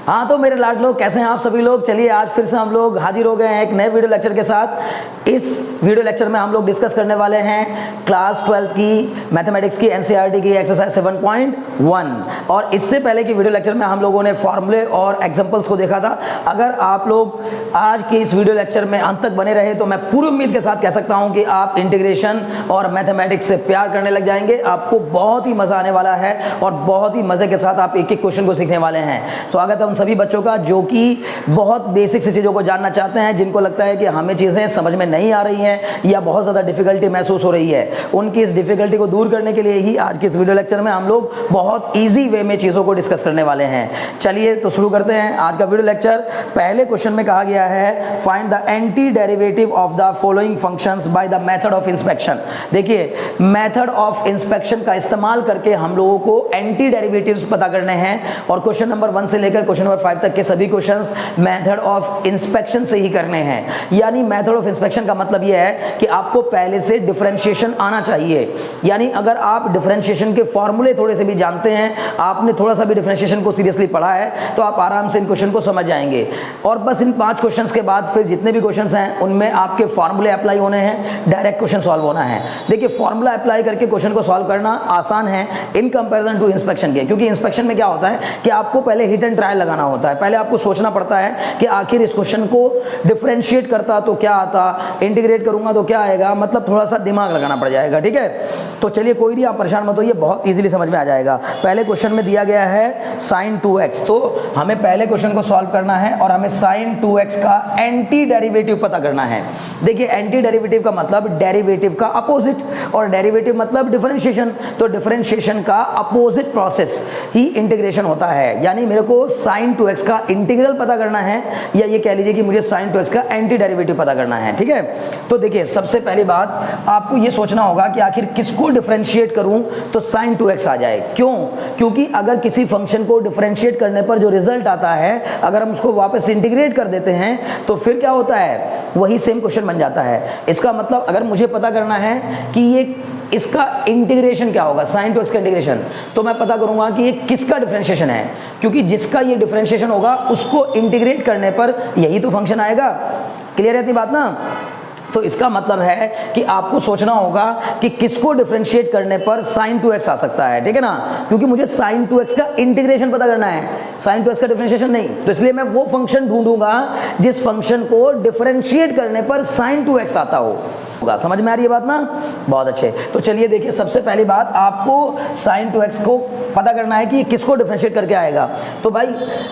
हाँ तो मेरे लाड लोग कैसे हैं आप सभी लोग। चलिए आज फिर से हम लोग हाजिर हो गए हैं एक नए वीडियो लेक्चर के साथ। इस वीडियो लेक्चर में हम लोग डिस्कस करने वाले हैं क्लास 12 की मैथमेटिक्स की एनसीईआरटी की एक्सरसाइज 7.1। और इससे पहले की वीडियो लेक्चर में हम लोगों ने फॉर्मूले और एग्जांपल्स को देखा था। अगर आप लोग आज के इस वीडियो लेक्चर में अंत तक बने रहे तो मैं पूरी उम्मीद के साथ कह सकता हूं कि आप इंटीग्रेशन और मैथमेटिक्स से प्यार करने लग जाएंगे। आपको बहुत ही मजा आने वाला है और बहुत ही मजे के साथ आप एक एक क्वेश्चन को सीखने वाले हैं। स्वागत है उन सभी बच्चों का जो कि बहुत बेसिक से चीज़ों को जानना चाहते हैं, जिनको लगता है कि हमें चीज़ें समझ में नहीं आ रही हैं या बहुत ज़्यादा डिफिकल्टी महसूस हो रही है। उनकी इस डिफिकल्टी को दूर करने के लिए ही आज के इस वीडियो लेक्चर में हम लोग बहुत ईजी वे में चीज़ों को डिस्कस करने वाले हैं। चलिए तो शुरू करते हैं आज का वीडियो लेक्चर। पहले क्वेश्चन में कहा गया है find the anti derivative of the following functions by the method of inspection. देखिए मेथड ऑफ इंस्पेक्शन का इस्तेमाल करके हम लोगों को एंटी डेरिवेटिव्स पता करने हैं और क्वेश्चन नंबर 1 से लेकर क्वेश्चन नंबर 5 तक के सभी क्वेश्चंस मेथड ऑफ इंस्पेक्शन से ही करने हैं। यानी मेथड ऑफ इंस्पेक्शन का मतलब यह है कि आपको पहले से डिफरेंशिएशन आना चाहिए। यानी अगर आप डिफरेंशिएशन के फॉर्मूले थोड़े से भी जानते हैं, आपने थोड़ा सा भी डिफरेंशिएशन को सीरियसली पढ़ा है, तो आप आराम से इन क्वेश्चन को समझ जाएंगे। और बस इन 5 क्वेश्चंस के बाद फिर जितने भी क्वेश्चंस हैं उनमें आपके फॉर्मूले अप्लाई होने हैं, डायरेक्ट क्वेश्चन सॉल्व होना है। देखिए फॉर्मूला अप्लाई करके क्वेश्चन को सॉल्व करना आसान है इन कंपैरिजन टू इंस्पेक्शन के, क्योंकि इंस्पेक्शन में क्या होता है कि आपको पहले हिट एंड ट्रायल लगाना होता है। पहले आपको सोचना पड़ता है कि आखिर इस क्वेश्चन को डिफरेंशिएट करता तो क्या आता, इंटीग्रेट करूंगा तो क्या आएगा, मतलब थोड़ा सा दिमाग लगाना पड़ जाएगा। ठीक है, तो चलिए कोई नहीं, आप परेशान मत होइए, बहुत इजीली समझ में आ जाएगा। पहले क्वेश्चन में दिया गया है sin 2x, तो हमें पहले क्वेश्चन को सॉल्व करना है और हमें sin 2x का एंटी डेरिवेटिव पता करना है। देखिए एंटी डेरिवेटिव का मतलब डेरिवेटिव का अपोजिट, और डेरिवेटिव मतलब डिफरेंशिएशन। तो डिफरेंशिएशन का अपोजिट प्रोसेस ही इंटीग्रेशन होता है। यानी मेरे को sin 2x का इंटीग्रल पता करना है, या ये कह लीजिए कि मुझे sin 2x का एंटी डेरिवेटिव पता करना है। ठीक है, तो देखिए सबसे पहली बात आपको ये सोचना होगा कि आखिर किसको डिफरेंशिएट करूं तो sin 2x आ जाए। क्यों? क्योंकि अगर किसी फंक्शन को डिफरेंशिएट करने पर जो रिजल्ट आता है, अगर हम उसको वापस इंटीग्रेट कर देते हैं तो फिर क्या होता है, वही सेम क्वेश्चन बन जाता है। इसका मतलब अगर मुझे पता करना है कि ये इसका इंटीग्रेशन क्या होगा, sin 2x का इंटीग्रेशन, तो मैं पता करूंगा कि ये किसका डिफरेंशिएशन है, क्योंकि जिसका ये डिफरेंशिएशन होगा उसको इंटीग्रेट करने पर यही तो फंक्शन आएगा। क्लियर है इतनी बात ना? तो इसका मतलब है कि आपको सोचना होगा कि किसको डिफरेंशिएट करने पर sin 2x आ सकता है। ठीक है ना, क्योंकि मुझे sin 2x का इंटीग्रेशन पता करना है, sin 2x का डिफरेंशिएशन नहीं। तो इसलिए मैं वो फंक्शन ढूंढूंगा जिस फंक्शन को डिफरेंशिएट करने पर sin 2x आता हो। समझ में आ रही है बात ना? बहुत अच्छे। तो चलिए देखिए सबसे पहली बात आपको sin 2x को पता करना है कि किसको डिफरेंशिएट करके आएगा। तो भाई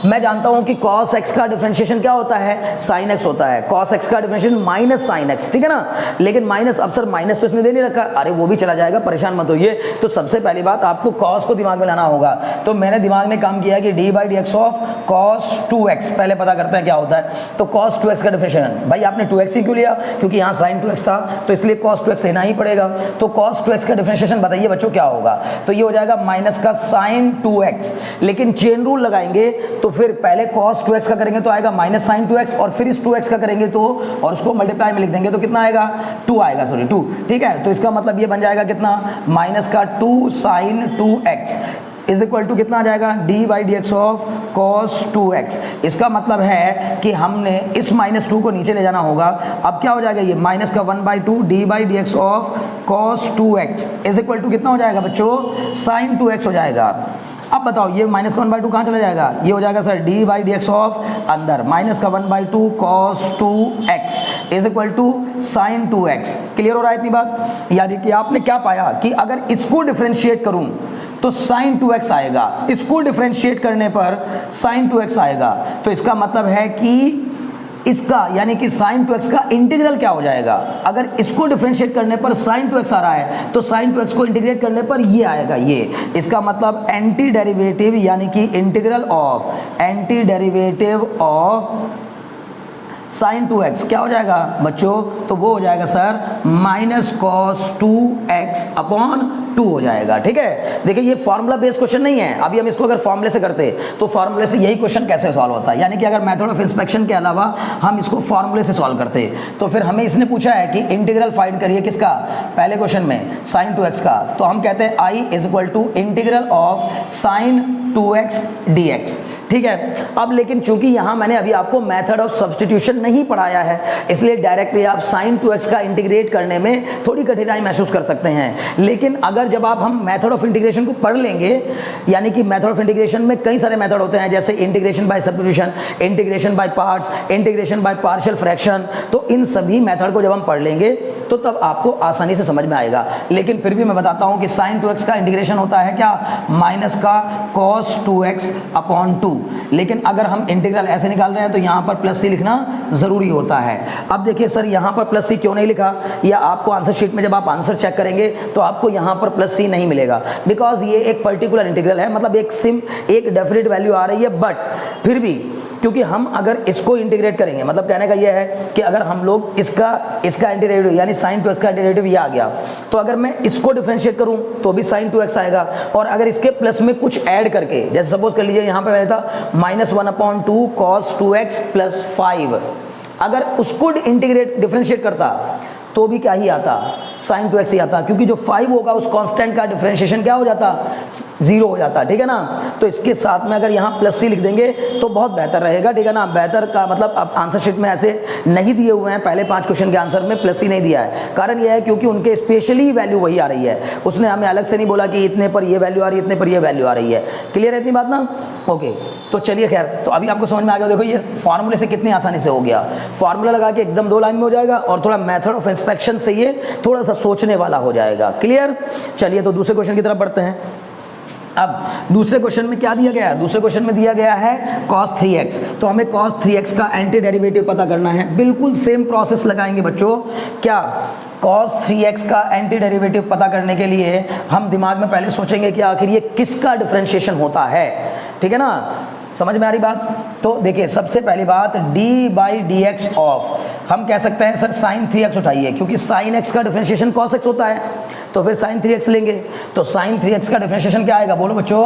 मैं जानता हूं कि cos x का डिफरेंशिएशन क्या होता है, sin x होता है। cos x का डिफरेंशिएशन माइनस sin x, ठीक है ना, लेकिन माइनस, अब सर माइनस तो इसमें दे नहीं रखा, अरे वो भी चला जाएगा, परेशान मत होइए। तो सबसे पहली बात आपको cos को दिमाग में लाना होगा। तो मैंने दिमाग में काम किया कि d/dx ऑफ cos 2x पहले पता करते हैं क्या होता है। तो cos 2x का डिफरेंशिएशन, भाई आपने 2x ही क्यों लिया, क्योंकि यहाँ sin 2x था तो इसलिए cos 2x लेना ही पड़ेगा। तो cos 2x का डिफरेंशिएशन बताइए बच्चों क्या होगा, तो ये हो जाएगा माइनस का sin 2x, लेकिन चेन रूल लगाएंगे तो फिर पहले cos 2x का करेंगे तो आएगा माइनस sin 2x, और फिर इस 2x का करेंगे तो, और उसको मल्टीप्लाई में लिख देंगे तो कितना आएगा, 2 आएगा, सॉरी 2। ठीक है, तो इसका मतलब ये बन जाएगा कितना, माइनस का 2 sin 2x is equal to कितना आ जाएगा, d/dx ऑफ cos 2x। इसका मतलब है कि हमने इस माइनस 2 को नीचे ले जाना होगा। अब क्या हो जाएगा, ये माइनस का 1/2 d/dx of cos 2x is equal to कितना हो जाएगा बच्चों, sin 2x हो जाएगा। अब बताओ ये माइनस का 1/2 कहाँ चला जाएगा, ये हो जाएगा सर d/dx ऑफ अंदर माइनस का 1/2 cos 2x is equal to sin 2x। Clear हो रहा है इतनी बात? यानी कि आपने क्या पाया कि अगर इसको डिफरेंशिएट करूं तो sin 2x आएगा, इसको डिफरेंशिएट करने पर sin 2x आएगा। तो इसका मतलब है कि इसका यानी कि sin 2x का इंटीग्रल क्या हो जाएगा, अगर इसको डिफरेंशिएट करने पर sin 2x आ रहा है तो sin 2x को इंटीग्रेट करने पर ये आएगा ये। इसका मतलब एंटी डेरिवेटिव यानी कि integral of anti derivative of sin 2x क्या हो जाएगा बच्चों, तो वो हो जाएगा sir minus cos 2x upon 2 हो जाएगा। ठीक है, देखिए ये फॉर्मूला बेस्ड क्वेश्चन नहीं है। अभी हम इसको अगर फॉर्मूले से करते तो फॉर्मूले से यही क्वेश्चन कैसे सॉल्व होता है, यानी कि अगर मेथड ऑफ इंस्पेक्शन के अलावा हम इसको फॉर्मूले से सॉल्व करते तो फिर हमें इसने पूछा है कि इंटीग्रल फाइंड करिए किसका, पहले क्वेश्चन में sin 2x का, तो हम कहते हैं I is equal to integral of sin 2x dx। ठीक है। अब लेकिन चूंकि यहाँ मैंने अभी आपको मेथड ऑफ सब्स्टिट्यूशन नहीं पढ़ाया है, इसलिए डायरेक्टली आप sin 2x का इंटीग्रेट करने में थोड़ी कठिनाई महसूस कर सकते हैं। लेकिन अगर जब आप हम मेथड ऑफ इंटीग्रेशन को पढ़ लेंगे, यानी कि मेथड ऑफ इंटीग्रेशन में कई सारे मेथड होते हैं, जैसे integration by substitution, integration by parts, integration by partial fraction, तो इन सभी मेथड को जब हम पढ़ लेंगे तो तब आपको आसानी से समझ में आएगा। लेकिन फिर भी मैं बताता हूँ कि sin 2x का इंटीग्रेशन होता है क्या, माइनस का cos 2x अपॉन 2। लेकिन अगर हम इंटीग्रल ऐसे निकाल रहे हैं तो यहाँ पर प्लस सी लिखना ज़रूरी होता है। अब देखिए सर यहाँ पर प्लस सी क्यों नहीं लिखा, या आपको आंसर शीट में जब आप आंसर चेक करेंगे तो आपको यहाँ पर प्लस सी नहीं मिलेगा, बिकॉज ये एक पर्टिकुलर इंटीग्रल है, मतलब एक डेफिनेट वैल्यू आ रही है, बट फिर भी क्योंकि हम अगर इसको इंटीग्रेट करेंगे, मतलब कहने का ये है कि अगर हम लोग इसका एंटीडेरिवेटिव यानी sin 2x का एंटीडेरिवेटिव ये आ गया, तो अगर मैं इसको डिफरेंशिएट करूं तो भी sin 2x आएगा, और अगर इसके प्लस में कुछ ऐड करके, जैसे सपोज कर लीजिए यहाँ पे मैंने था -1/2 cos 2x + 5, अगर उसको इंटीग्रेट डिफरेंशिएट करता तो भी क्या ही आता, sin 2x ही आता, क्योंकि जो 5 होगा उस कांस्टेंट का डिफरेंशिएशन क्या हो जाता, 0 हो जाता, ठीक है ना। तो इसके साथ में अगर यहाँ प्लस सी लिख देंगे तो बहुत बेहतर रहेगा, ठीक है ना। बेहतर का मतलब अब आंसर शीट में ऐसे नहीं दिए हुए हैं, पहले 5 क्वेश्चन के आंसर में प्लस सी नहीं दिया है, कारण यह है क्योंकि उनके स्पेशली वैल्यू वही आ रही है, उसने हमें अलग से नहीं बोला कि इतने पर ये वैल्यू आ रही है, इतने पर ये वैल्यू आ रही है। क्लियर है इतनी बात ना, ओके। तो चलिए खैर, तो अभी आपको समझ में आ गया, देखो ये फॉर्मूले से कितनी आसानी से हो गया, फॉर्मूला लगा के एकदम 2 लाइन में हो जाएगा, और थोड़ा मेथड ऑफ इंस्पेक्शन से ये थोड़ा सा सोचने वाला हो जाएगा। क्लियर, चलिए तो दूसरे क्वेश्चन की तरफ बढ़ते हैं। अब दूसरे क्वेश्चन में क्या दिया गया है, दूसरे क्वेश्चन में दिया गया है cos 3x, तो हमें cos 3x का एंटी डेरिवेटिव पता करना है। बिल्कुल सेम प्रोसेस लगाएंगे बच्चों, क्या cos 3x का एंटी डेरिवेटिव पता करने के लिए हम दिमाग में पहले सोचेंगे कि आखिर ये किसका डिफरेंशिएशन होता है, ठीक है ना, समझ में आ रही बात। तो देखिए सबसे पहली बात d/dx ऑफ, हम कह सकते हैं सर sin 3x उठाइए, क्योंकि sin x का डिफरेंशिएशन cos x होता है, तो फिर sin 3x लेंगे, तो sin 3x का डिफरेंशिएशन क्या आएगा, बोलो बच्चों,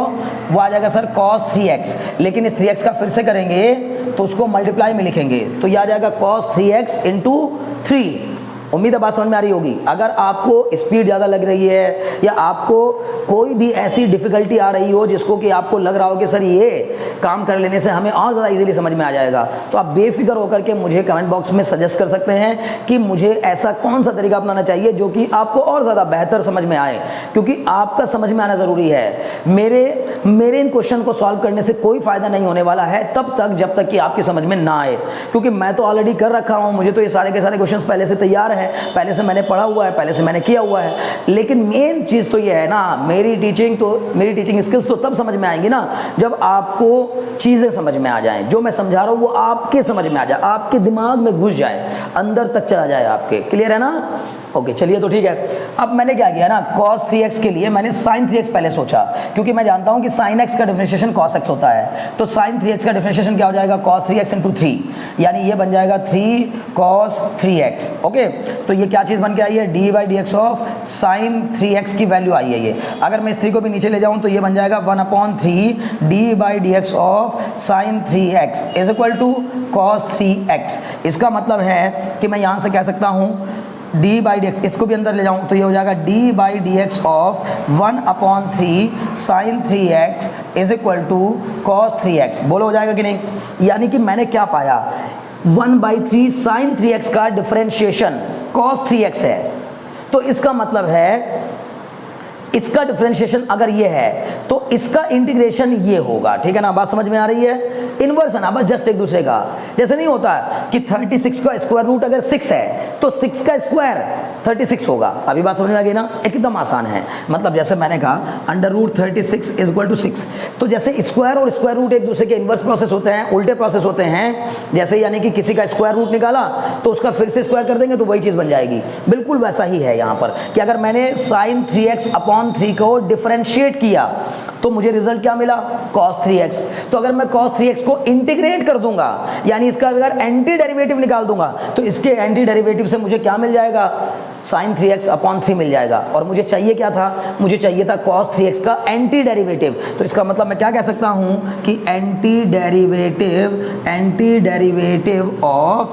वो आ जाएगा सर cos 3x, लेकिन इस 3x का फिर से करेंगे तो उसको मल्टीप्लाई में लिखेंगे, तो ये आ जाएगा cos 3x × 3। उम्मीद है बात समझ में आ रही होगी। अगर आपको स्पीड ज़्यादा लग रही है, या आपको कोई भी ऐसी डिफ़िकल्टी आ रही हो जिसको कि आपको लग रहा हो कि सर ये काम कर लेने से हमें और ज़्यादा इजीली समझ में आ जाएगा, तो आप बेफिक्र होकर के मुझे कमेंट बॉक्स में सजेस्ट कर सकते हैं कि मुझे ऐसा कौन सा तरीका अपनाना चाहिए जो कि आपको और ज़्यादा बेहतर समझ में आए, क्योंकि आपका समझ में आना ज़रूरी है। मेरे इन क्वेश्चन को सॉल्व करने से कोई फ़ायदा नहीं होने वाला है तब तक जब तक कि आपकी समझ में ना आए, क्योंकि मैं तो ऑलरेडी कर रखा हूँ, मुझे तो ये सारे के सारे क्वेश्चन पहले से तैयार है, पहले से मैंने पढ़ा हुआ है, पहले से मैंने किया हुआ है। लेकिन मेन चीज़ तो ये है ना, मेरी टीचिंग स्किल्स तो तब समझ में आएंगी ना जब आपको चीज़ें समझ में आ जाएं, जो मैं समझा रहा हूँ वो आपके समझ में आ जाए, आपके दिमाग में घुस जाए, अंदर तक चला जाए आपके। क्लियर है ना, ओके। चलिए तो ठीक है। अब मैंने क्या किया ना, cos 3x के लिए मैंने sin 3x पहले सोचा, क्योंकि मैं जानता हूँ कि sin x का डिफरेंशिएशन cos x होता है, तो sin 3x का डिफरेंशिएशन क्या हो जाएगा, cos 3x × 3, यानी ये बन जाएगा 3 cos 3x। ओके, तो ये क्या चीज़ बन के आई है, d/dx ऑफ sin 3x की वैल्यू आई है ये। अगर मैं इस 3 को भी नीचे ले जाऊँ तो ये बन जाएगा 1/3 d/dx of sin 3x = cos 3x। इसका मतलब है कि मैं यहाँ से कह सकता हूँ d/dx, इसको भी अंदर ले जाऊं तो ये हो जाएगा d/dx of 1/3 sin 3x = cos 3x। बोलो हो जाएगा कि नहीं। यानी कि मैंने क्या पाया, 1/3 sin 3x का डिफरेंशिएशन cos 3x है, तो इसका मतलब है इसका डिफरेंशिएशन अगर ये है तो इसका इंटीग्रेशन ये होगा, ठीक है ना, बात समझ में आ रही है। इनवर्स है ना, बस जस्ट एक दूसरे का, जैसे नहीं होता कि 36 का स्क्वायर रूट अगर 6 है तो 6 का स्क्वायर 36 होगा। अभी बात समझ में आ गई ना, एकदम आसान है। मतलब जैसे मैंने कहा √36 = 6, तो जैसे स्क्वायर और स्क्वायर रूट एक दूसरे के इनवर्स प्रोसेस होते हैं, उल्टे प्रोसेस होते हैं। जैसे यानी कि किसी का स्क्वायर रूट निकाला तो उसका फिर से स्क्वायर कर देंगे तो वही चीज़ बन जाएगी। बिल्कुल वैसा ही है यहाँ पर कि अगर मैंने sin 3x/3 को डिफरेंशिएट किया तो मुझे रिजल्ट क्या मिला, cos 3x। तो अगर मैं cos 3x को इंटीग्रेट कर दूंगा, यानी इसका अगर एंटी डेरिवेटिव निकाल दूंगा, तो इसके एंटी डेरिवेटिव से मुझे क्या मिल जाएगा, sin 3x/3 मिल जाएगा। और मुझे चाहिए क्या था, मुझे चाहिए था cos 3x का एंटी डेरिवेटिव। तो इसका मतलब मैं क्या कह सकता हूं कि anti derivative of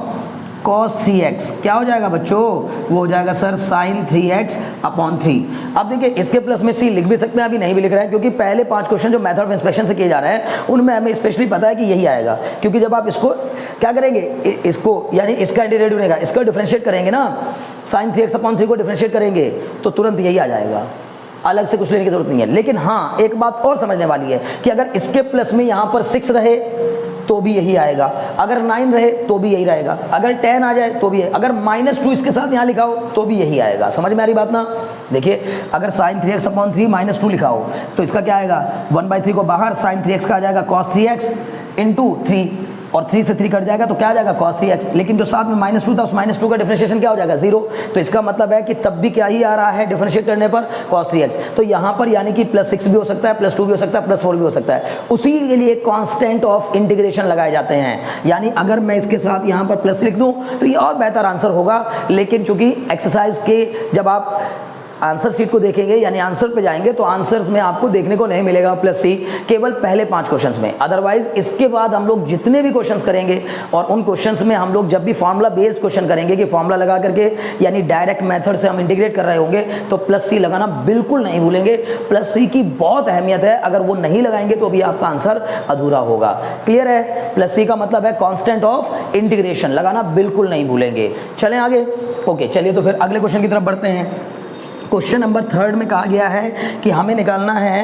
cos 3x क्या हो जाएगा बच्चों, वो हो जाएगा सर sin 3x अपॉन 3। अब देखिए इसके प्लस में c लिख भी सकते हैं, अभी नहीं भी लिख रहे हैं क्योंकि पहले 5 क्वेश्चन जो मेथड ऑफ इंस्पेक्शन से किए जा रहे हैं उनमें हमें स्पेशली पता है कि यही आएगा, क्योंकि जब आप इसको क्या करेंगे, इसको यानी इसका एंटीडेरिवेटिव बनेगा, इसका डिफरेंशिएट करेंगे ना, sin 3x अपॉन 3 को डिफरेंशिएट करेंगे तो तुरंत यही आ जाएगा, अलग से कुछ लेने की जरूरत नहीं है। लेकिन हाँ एक बात और समझने वाली है कि अगर इसके प्लस में यहाँ पर 6 रहे तो भी यही आएगा, अगर 9 रहे तो भी यही रहेगा, अगर 10 आ जाए तो भी है, अगर -2 इसके साथ यहाँ लिखा हो तो भी यही आएगा। समझ में आ रही बात ना? देखिए अगर sin 3x अपॉन 3 -2 लिखा हो तो इसका क्या आएगा, 1/3 को बाहर, sin 3x का आ जाएगा cos 3x इंटू 3, और 3 से 3 कट जाएगा तो क्या आ जाएगा cos 3x, लेकिन जो साथ में -2 था उस -2 का डिफरेंशिएशन क्या हो जाएगा 0, तो इसका मतलब है कि तब भी क्या ही आ रहा है डिफरेंशिएट करने पर cos 3x। तो यहाँ पर यानी कि +6 भी हो सकता है, +2 भी हो सकता है, +4 भी हो सकता है, उसी के लिए कांस्टेंट ऑफ इंटीग्रेशन लगाए जाते हैं। यानी अगर मैं इसके साथ यहाँ पर प्लस लिख दूँ तो ये और बेहतर आंसर होगा, लेकिन चूंकि एक्सरसाइज के जब आप आंसर शीट को देखेंगे यानी आंसर पे जाएंगे तो आंसर्स में आपको देखने को नहीं मिलेगा +C, केवल पहले 5 क्वेश्चंस में। अदरवाइज इसके बाद हम लोग जितने भी क्वेश्चंस करेंगे और उन क्वेश्चंस में हम लोग जब भी फार्मूला बेस्ड क्वेश्चन करेंगे कि फार्मूला लगा करके यानी डायरेक्ट मेथड से हम इंटीग्रेट कर रहे होंगे तो +C लगाना बिल्कुल नहीं भूलेंगे। +C की बहुत अहमियत है, अगर वो नहीं लगाएंगे तो भी आपका आंसर अधूरा होगा। क्लियर है? +C का मतलब है कांस्टेंट ऑफ इंटीग्रेशन, लगाना बिल्कुल नहीं भूलेंगे। चलें आगे। ओके चलिए तो फिर अगले क्वेश्चन की तरफ बढ़ते हैं। क्वेश्चन नंबर 3 में कहा गया है कि हमें निकालना है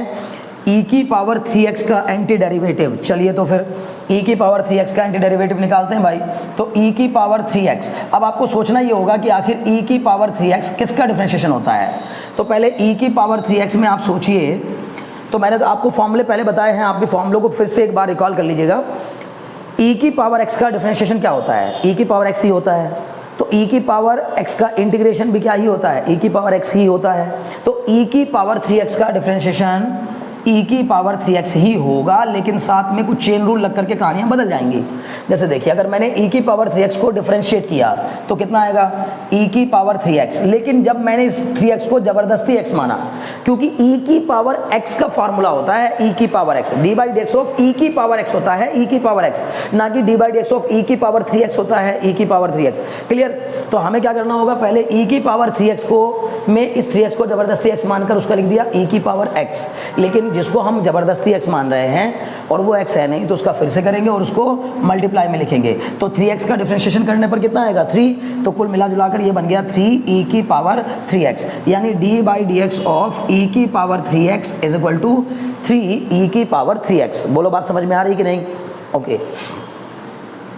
e की पावर 3x का एंटी डेरिवेटिव। चलिए तो फिर e की पावर 3x का एंटी डेरिवेटिव निकालते हैं भाई। तो e की पावर 3x, अब आपको सोचना ये होगा कि आखिर e की पावर 3x किसका डिफरेंशिएशन होता है। तो पहले e की पावर 3x में आप सोचिए, तो मैंने तो आपको फॉर्मूले पहले बताए हैं, आप भी फॉर्मूलों को फिर से एक बार रिकॉल कर लीजिएगा। e की पावर x का डिफरेंशिएशन क्या होता है, e की पावर x ही होता है, तो e की पावर x का इंटीग्रेशन भी क्या ही होता है, e की पावर x ही होता है। तो e की पावर 3x का डिफरेंशिएशन e की पावर 3x ही होगा, लेकिन साथ में कुछ चेन रूल लग करके कहानियाँ बदल जाएंगी। जैसे देखिए अगर मैंने e की पावर 3x को डिफरेंशिएट किया तो कितना आएगा, e की पावर 3x, लेकिन जब मैंने इस 3x को ज़बरदस्ती x माना, क्योंकि e की पावर x का फार्मूला होता है e की power x, d/dx of e की पावर x होता है e की पावर x, ना कि d/dx ऑफ e की पावर 3x होता है e की पावर 3x। क्लियर? तो हमें क्या करना होगा, पहले e की पावर 3x को मैं इस 3x को ज़बरदस्ती x मानकर उसका लिख दिया e की पावर x, लेकिन जिसको हम ज़बरदस्ती x मान रहे हैं और वो x है नहीं तो उसका फिर से करेंगे और उसको मल्टीप्लाई में लिखेंगे। तो 3x का डिफरेंशिएशन करने पर कितना आएगा 3, तो कुल मिला जुलाकर ये बन गया 3e की पावर 3x, यानी d/dx ऑफ e की power 3x is equal to 3e की पावर 3x। बोलो बात समझ में आ रही कि नहीं? ओके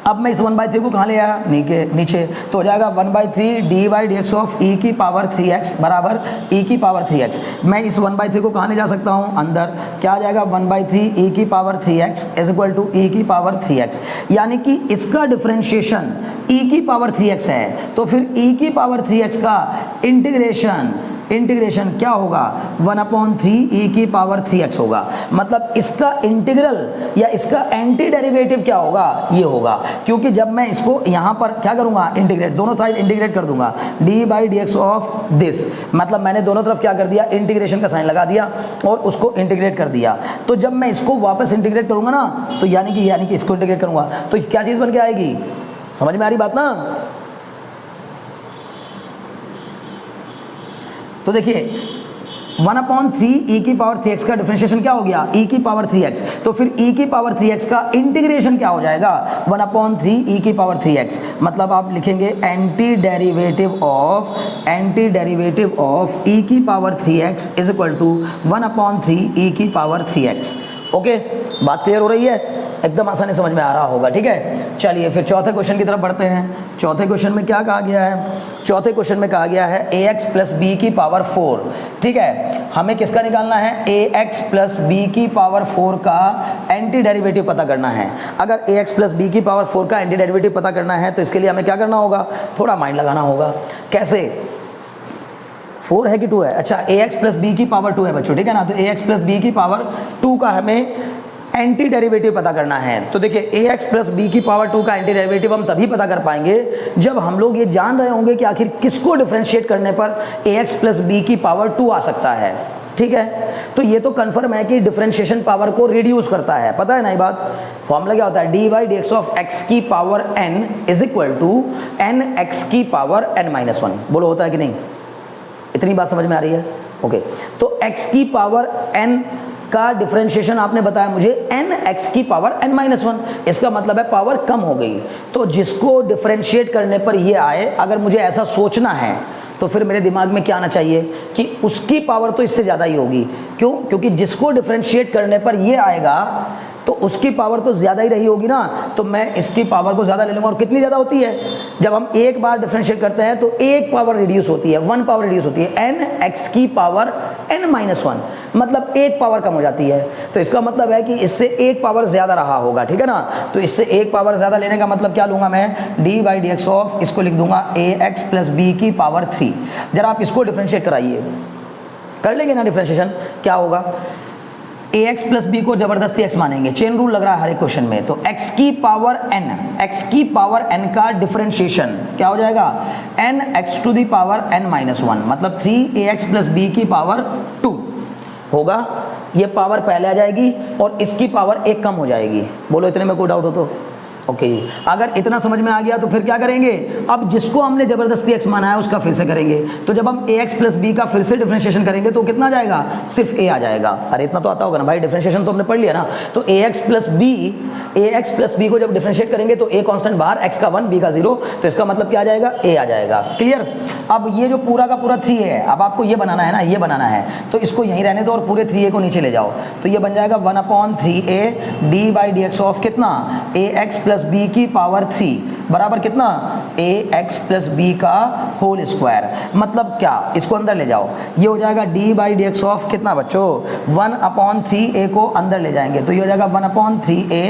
अब मैं इस 1/3 को कहाँ ले आया, नीचे, तो हो जाएगा 1/3 d/dx ऑफ e की पावर 3x बराबर e की पावर 3x। मैं इस 1/3 को कहाँ ले जा सकता हूँ, अंदर, क्या आ जाएगा 1/3 e की power 3x is equal to e की पावर 3x, यानी कि इसका डिफरेंशिएशन e की पावर 3x है, तो फिर e की पावर 3x का इंटीग्रेशन क्या होगा 1/3 e की पावर 3x होगा। मतलब इसका इंटीग्रल या इसका एंटी डेरिवेटिव क्या होगा, ये होगा, क्योंकि जब मैं इसको यहाँ पर क्या करूँगा, इंटीग्रेट, दोनों साइड इंटीग्रेट कर दूंगा, d/dx ऑफ दिस, मतलब मैंने दोनों तरफ क्या कर दिया, इंटीग्रेशन का साइन लगा दिया और उसको इंटीग्रेट कर दिया। तो जब मैं इसको वापस इंटीग्रेट करूँगा ना, तो यानी कि इसको इंटीग्रेट करूँगा तो क्या चीज़ बन के आएगी, समझ में आ रही बात ना? तो देखिए 1/3 e की पावर 3x का डिफरेंशिएशन क्या हो गया, e की पावर 3x, तो फिर e की पावर 3x का इंटीग्रेशन क्या हो जाएगा 1/3 e की पावर 3x, मतलब आप लिखेंगे एंटी डेरिवेटिव ऑफ e की power 3x is equal to 1/3 e की पावर 3x। ओके बात क्लियर हो रही है, एकदम आसानी समझ में आ रहा होगा। ठीक है चलिए फिर चौथे क्वेश्चन की तरफ बढ़ते हैं। चौथे क्वेश्चन में क्या कहा गया है, चौथे क्वेश्चन में कहा गया है ax प्लस बी की पावर 4। ठीक है, हमें किसका निकालना है, ax प्लस बी की पावर 4 का एंटी डेरिवेटिव पता करना है। अगर ax प्लस बी की पावर 4 का एंटी डेरिवेटिव पता करना है तो इसके लिए हमें क्या करना होगा, थोड़ा माइंड लगाना होगा। कैसे, 4 है कि 2 है, अच्छा ax प्लस बी की पावर 2 है बच्चों, ठीक है ना, तो ax प्लस बी की पावर 2 का हमें एंटी डेरिवेटिव पता करना है। तो देखिए ax प्लस बी की पावर 2 का एंटी डेरिवेटिव हम तभी पता कर पाएंगे जब हम लोग ये जान रहे होंगे कि आखिर किसको डिफरेंशिएट करने पर ax प्लस बी की पावर 2 आ सकता है। ठीक है, तो ये तो कन्फर्म है कि डिफरेंशिएशन पावर को रिड्यूस करता है, पता है ना ये बात। फॉर्मूला क्या होता है, d by d x of x की power n is equal to n x की पावर n-1। बोलो होता है कि नहीं, इतनी बात समझ में आ रही है? ओके, तो x की पावर n का डिफरेंशिएशन आपने बताया मुझे n x की पावर n-1, इसका मतलब है पावर कम हो गई। तो जिसको डिफरेंशिएट करने पर ये आए, अगर मुझे ऐसा सोचना है तो फिर मेरे दिमाग में क्या आना चाहिए कि उसकी पावर तो इससे ज़्यादा ही होगी। क्यों? क्योंकि जिसको डिफरेंशिएट करने पर ये आएगा तो उसकी पावर तो ज़्यादा ही रही होगी ना, तो मैं इसकी पावर को ज़्यादा ले लूँगा। और कितनी ज़्यादा होती है? जब हम एक बार डिफरेंशिएट करते हैं तो एक पावर रिड्यूस होती है, 1 पावर रिड्यूस होती है, एन एक्स की पावर n-1, मतलब एक पावर कम हो जाती है। तो इसका मतलब है कि इससे एक पावर ज़्यादा रहा होगा, ठीक है ना। तो इससे एक पावर ज़्यादा लेने का मतलब क्या लूँगा मैं, D by d x of, इसको लिख दूंगा ए एक्स प्लस बी की पावर 3। जरा आप इसको डिफरेंशिएट कराइए, कर लेंगे ना डिफरेंशिएशन, क्या होगा, ए एक्स प्लस बी को जबरदस्ती एक्स मानेंगे, चेन रूल लग रहा है हर एक क्वेश्चन में। तो एक्स की पावर n, एक्स की पावर n का डिफरेंशिएशन क्या हो जाएगा, n x to the power n-1, मतलब 3ax प्लस बी की पावर 2 होगा। ये पावर पहले आ जाएगी और इसकी पावर एक कम हो जाएगी। बोलो इतने में कोई डाउट हो तो? ओके, अगर इतना समझ में आ गया तो फिर क्या करेंगे, अब जिसको हमने जबरदस्ती x माना है उसका फिर से करेंगे। तो जब हम ax प्लस बी का फिर से डिफरेंशिएशन करेंगे तो कितना आ जाएगा, सिर्फ a आ जाएगा। अरे इतना तो आता होगा ना भाई, डिफरेंशिएशन तो हमने पढ़ लिया ना। तो ax प्लस बी को जब डिफरेंशिएट करेंगे तो a कांस्टेंट बाहर, x का 1 b का 0, तो इसका मतलब क्या आ जाएगा, a आ जाएगा। क्लियर? अब ये जो पूरा का पूरा 3a है, अब आपको ये बनाना है ना, ये बनाना है, तो इसको यहीं रहने दो और पूरे 3a को नीचे ले जाओ। तो ये बन जाएगा 1/3a D by d x of कितना, ax प्लस बी की पावर 3 बराबर कितना, ax प्लस बी का होल स्क्वायर। मतलब क्या, इसको अंदर ले जाओ, ये हो जाएगा D by d x of कितना बच्चों, 1/3a को अंदर ले जाएंगे तो ये हो जाएगा 1/3a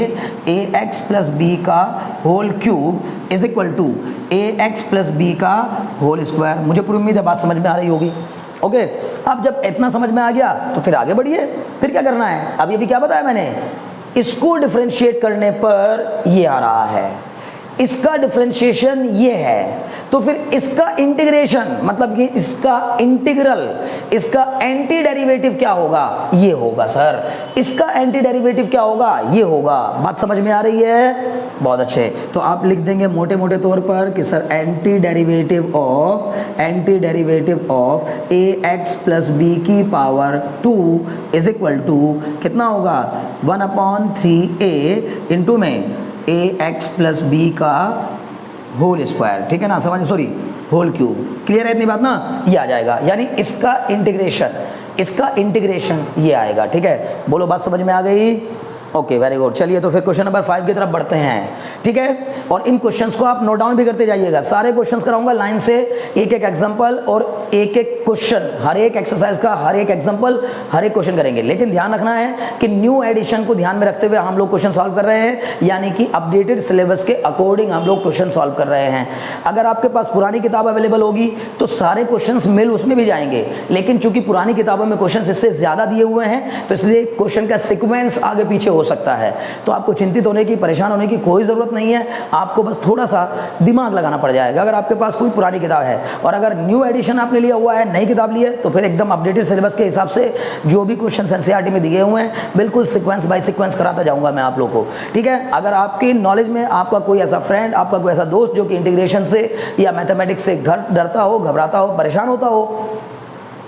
ax प्लस बी का whole cube is equal to ax plus b का होल स्क्वायर। मुझे पूरी उम्मीद है बात समझ में आ रही होगी। ओके, अब जब इतना समझ में आ गया तो फिर आगे बढ़िए। फिर क्या करना है, अब ये भी क्या बताया मैंने, इसको डिफरेंशिएट करने पर ये आ रहा है, इसका डिफरेंशिएशन ये है, तो फिर इसका इंटीग्रेशन मतलब कि इसका इंटीग्रल, इसका एंटी डेरिवेटिव क्या होगा, ये होगा सर। इसका एंटी डेरिवेटिव क्या होगा, ये होगा। बात समझ में आ रही है? बहुत अच्छे। तो आप लिख देंगे मोटे मोटे तौर पर कि sir anti derivative of a x plus b की पावर 2 इज इक्वल टू कितना होगा, 1/3a इंटू में ए एक्स प्लस बी का होल स्क्वायर, ठीक है ना, समझ, सॉरी होल क्यूब। क्लियर है इतनी बात ना, ये आ जाएगा, यानी इसका इंटीग्रेशन ये आएगा। ठीक है, बोलो बात समझ में आ गई? Okay, very good. चलिए तो फिर क्वेश्चन नंबर 5 की तरफ बढ़ते हैं, ठीक है। और इन क्वेश्चंस को आप नोट डाउन भी करते जाइएगा, सारे क्वेश्चंस कराऊंगा लाइन से, एक एक एग्जांपल और एक एक क्वेश्चन, हर एक एक्सरसाइज का हर एक एग्जांपल, हर एक क्वेश्चन करेंगे। लेकिन ध्यान रखना है कि न्यू एडिशन को ध्यान में रखते हुए हम लोग क्वेश्चन सॉल्व कर रहे हैं, यानी कि अपडेटेड सिलेबस के अकॉर्डिंग हम लोग क्वेश्चन सॉल्व कर रहे हैं। अगर आपके पास पुरानी किताब अवेलेबल होगी तो सारे क्वेश्चन मिल उसमें भी जाएंगे, लेकिन चूंकि पुरानी किताबों में क्वेश्चन इससे ज्यादा दिए हुए हैं तो इसलिए क्वेश्चन का सीक्वेंस आगे पीछे हो सकता है। तो आपको चिंतित होने की, परेशान होने की कोई ज़रूरत नहीं है, आपको बस थोड़ा सा दिमाग लगाना पड़ जाएगा अगर आपके पास कोई पुरानी किताब है। और अगर न्यू एडिशन आपने लिया हुआ है, नई किताब ली है, तो फिर एकदम अपडेटेड सिलेबस के हिसाब से जो भी क्वेश्चन एनसीईआरटी में दिए हुए हैं बिल्कुल सीक्वेंस बाय सीक्वेंस कराता जाऊंगा मैं आप लोग को, ठीक है। अगर आपकी नॉलेज में आपका कोई ऐसा फ्रेंड, आपका कोई ऐसा दोस्त जो कि इंटीग्रेशन से या मैथमेटिक्स से डरता हो, घबराता हो, परेशान होता हो,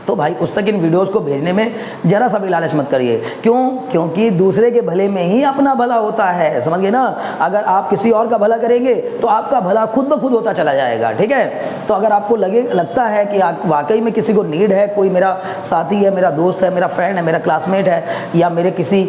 तो भाई उस तक इन वीडियोस को भेजने में जरा सा भी लालच मत करिए। क्यों? क्योंकि दूसरे के भले में ही अपना भला होता है, समझ गए ना। अगर आप किसी और का भला करेंगे तो आपका भला खुद ब खुद होता चला जाएगा, ठीक है। तो अगर आपको लगता है कि वाकई में किसी को नीड है, कोई मेरा साथी है, मेरा दोस्त है, मेरा फ्रेंड है, मेरा क्लासमेट है, या मेरे किसी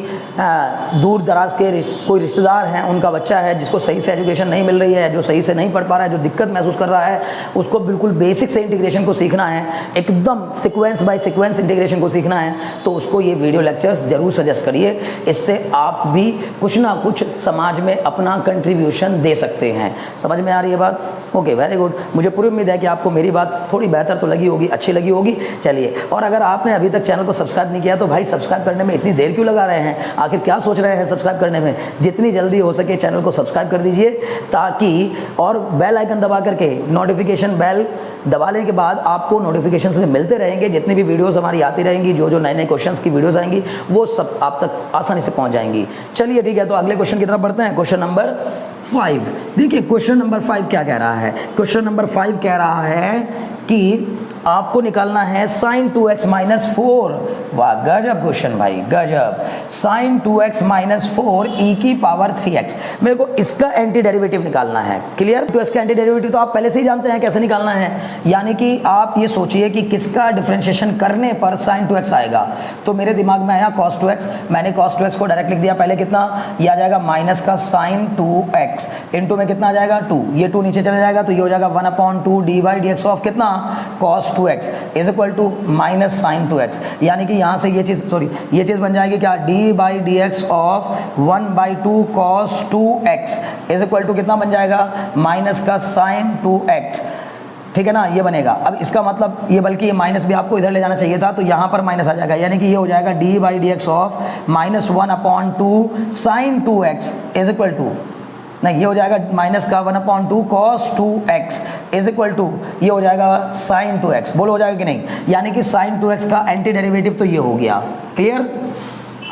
दूर दराज के कोई रिश्तेदार हैं, उनका बच्चा है जिसको सही से एजुकेशन नहीं मिल रही है, जो सही से नहीं पढ़ पा रहा है, जो दिक्कत महसूस कर रहा है, उसको बिल्कुल बेसिक से इंटीग्रेशन को सीखना है, एकदम सीक्वेंस बाय सीक्वेंस इंटीग्रेशन को सीखना है, तो उसको ये वीडियो लेक्चर्स जरूर सजेस्ट करिए। इससे आप भी कुछ ना कुछ समाज में अपना कंट्रीब्यूशन दे सकते हैं। समझ में आ रही है बात? Okay, very good. मुझे पूरी उम्मीद है कि आपको मेरी बात थोड़ी बेहतर तो लगी होगी, अच्छी लगी होगी। चलिए, और अगर आपने अभी तक चैनल को सब्सक्राइब नहीं किया तो भाई सब्सक्राइब करने में इतनी देर क्यों लगा रहे हैं? आखिर क्या सोच रहे हैं सब्सक्राइब करने में? जितनी जल्दी हो सके चैनल को सब्सक्राइब कर दीजिए, ताकि, और बेल आइकन दबा करके नोटिफिकेशन बेल दबाने के बाद आपको नोटिफिकेशंस में मिलते रहेंगे रहिए, जितनी भी वीडियोस हमारी आती रहेंगी, जो जो नए नए क्वेश्चंस की वीडियोस आएंगी वो सब आप तक आसानी से पहुंच जाएंगी। चलिए ठीक है, तो अगले क्वेश्चन की तरफ बढ़ते हैं। क्वेश्चन नंबर 5 देखिए, क्वेश्चन नंबर 5 क्या कह रहा है? क्वेश्चन नंबर 5 कह रहा है कि आपको निकालना है sin 2x माइनस 4। वाह गजब क्वेश्चन भाई, गजब। sin 2x माइनस 4 e की पावर 3x, मेरे को इसका एंटी डेरिवेटिव निकालना है। क्लियर? 2x का एंटी डेरिवेटिव तो आप पहले से ही जानते हैं कैसे निकालना है, यानी कि आप ये सोचिए कि किसका डिफरेंशिएशन करने पर sin 2x आएगा। तो मेरे दिमाग में आया cos 2x, मैंने cos 2x को डायरेक्ट लिख दिया। पहले कितना ये आ जाएगा माइनस का sin 2x, इनटू में कितना आ जाएगा 2, ये 2 नीचे चला जाएगा तो ये हो जाएगा 1/2 d/dx ऑफ कितना cos 2x is equal to minus sin 2x, यानी कि यहाँ से ये चीज़ बन जाएगी क्या, d/dx of 1/2 cos 2x is equal to कितना बन जाएगा, माइनस का sin 2x। ठीक है ना, ये बनेगा। अब इसका मतलब ये, बल्कि ये माइनस भी आपको इधर ले जाना चाहिए था, तो यहाँ पर माइनस आ जाएगा, यानी कि ये हो जाएगा d/dx of minus 1/2 sin 2x is equal to, नहीं ये हो जाएगा माइनस का 1/2 cos 2x is equal to ये हो जाएगा sin 2x। बोलो हो जाएगा कि नहीं? यानी कि sin 2x का एंटी डेरिवेटिव तो ये हो गया। क्लियर?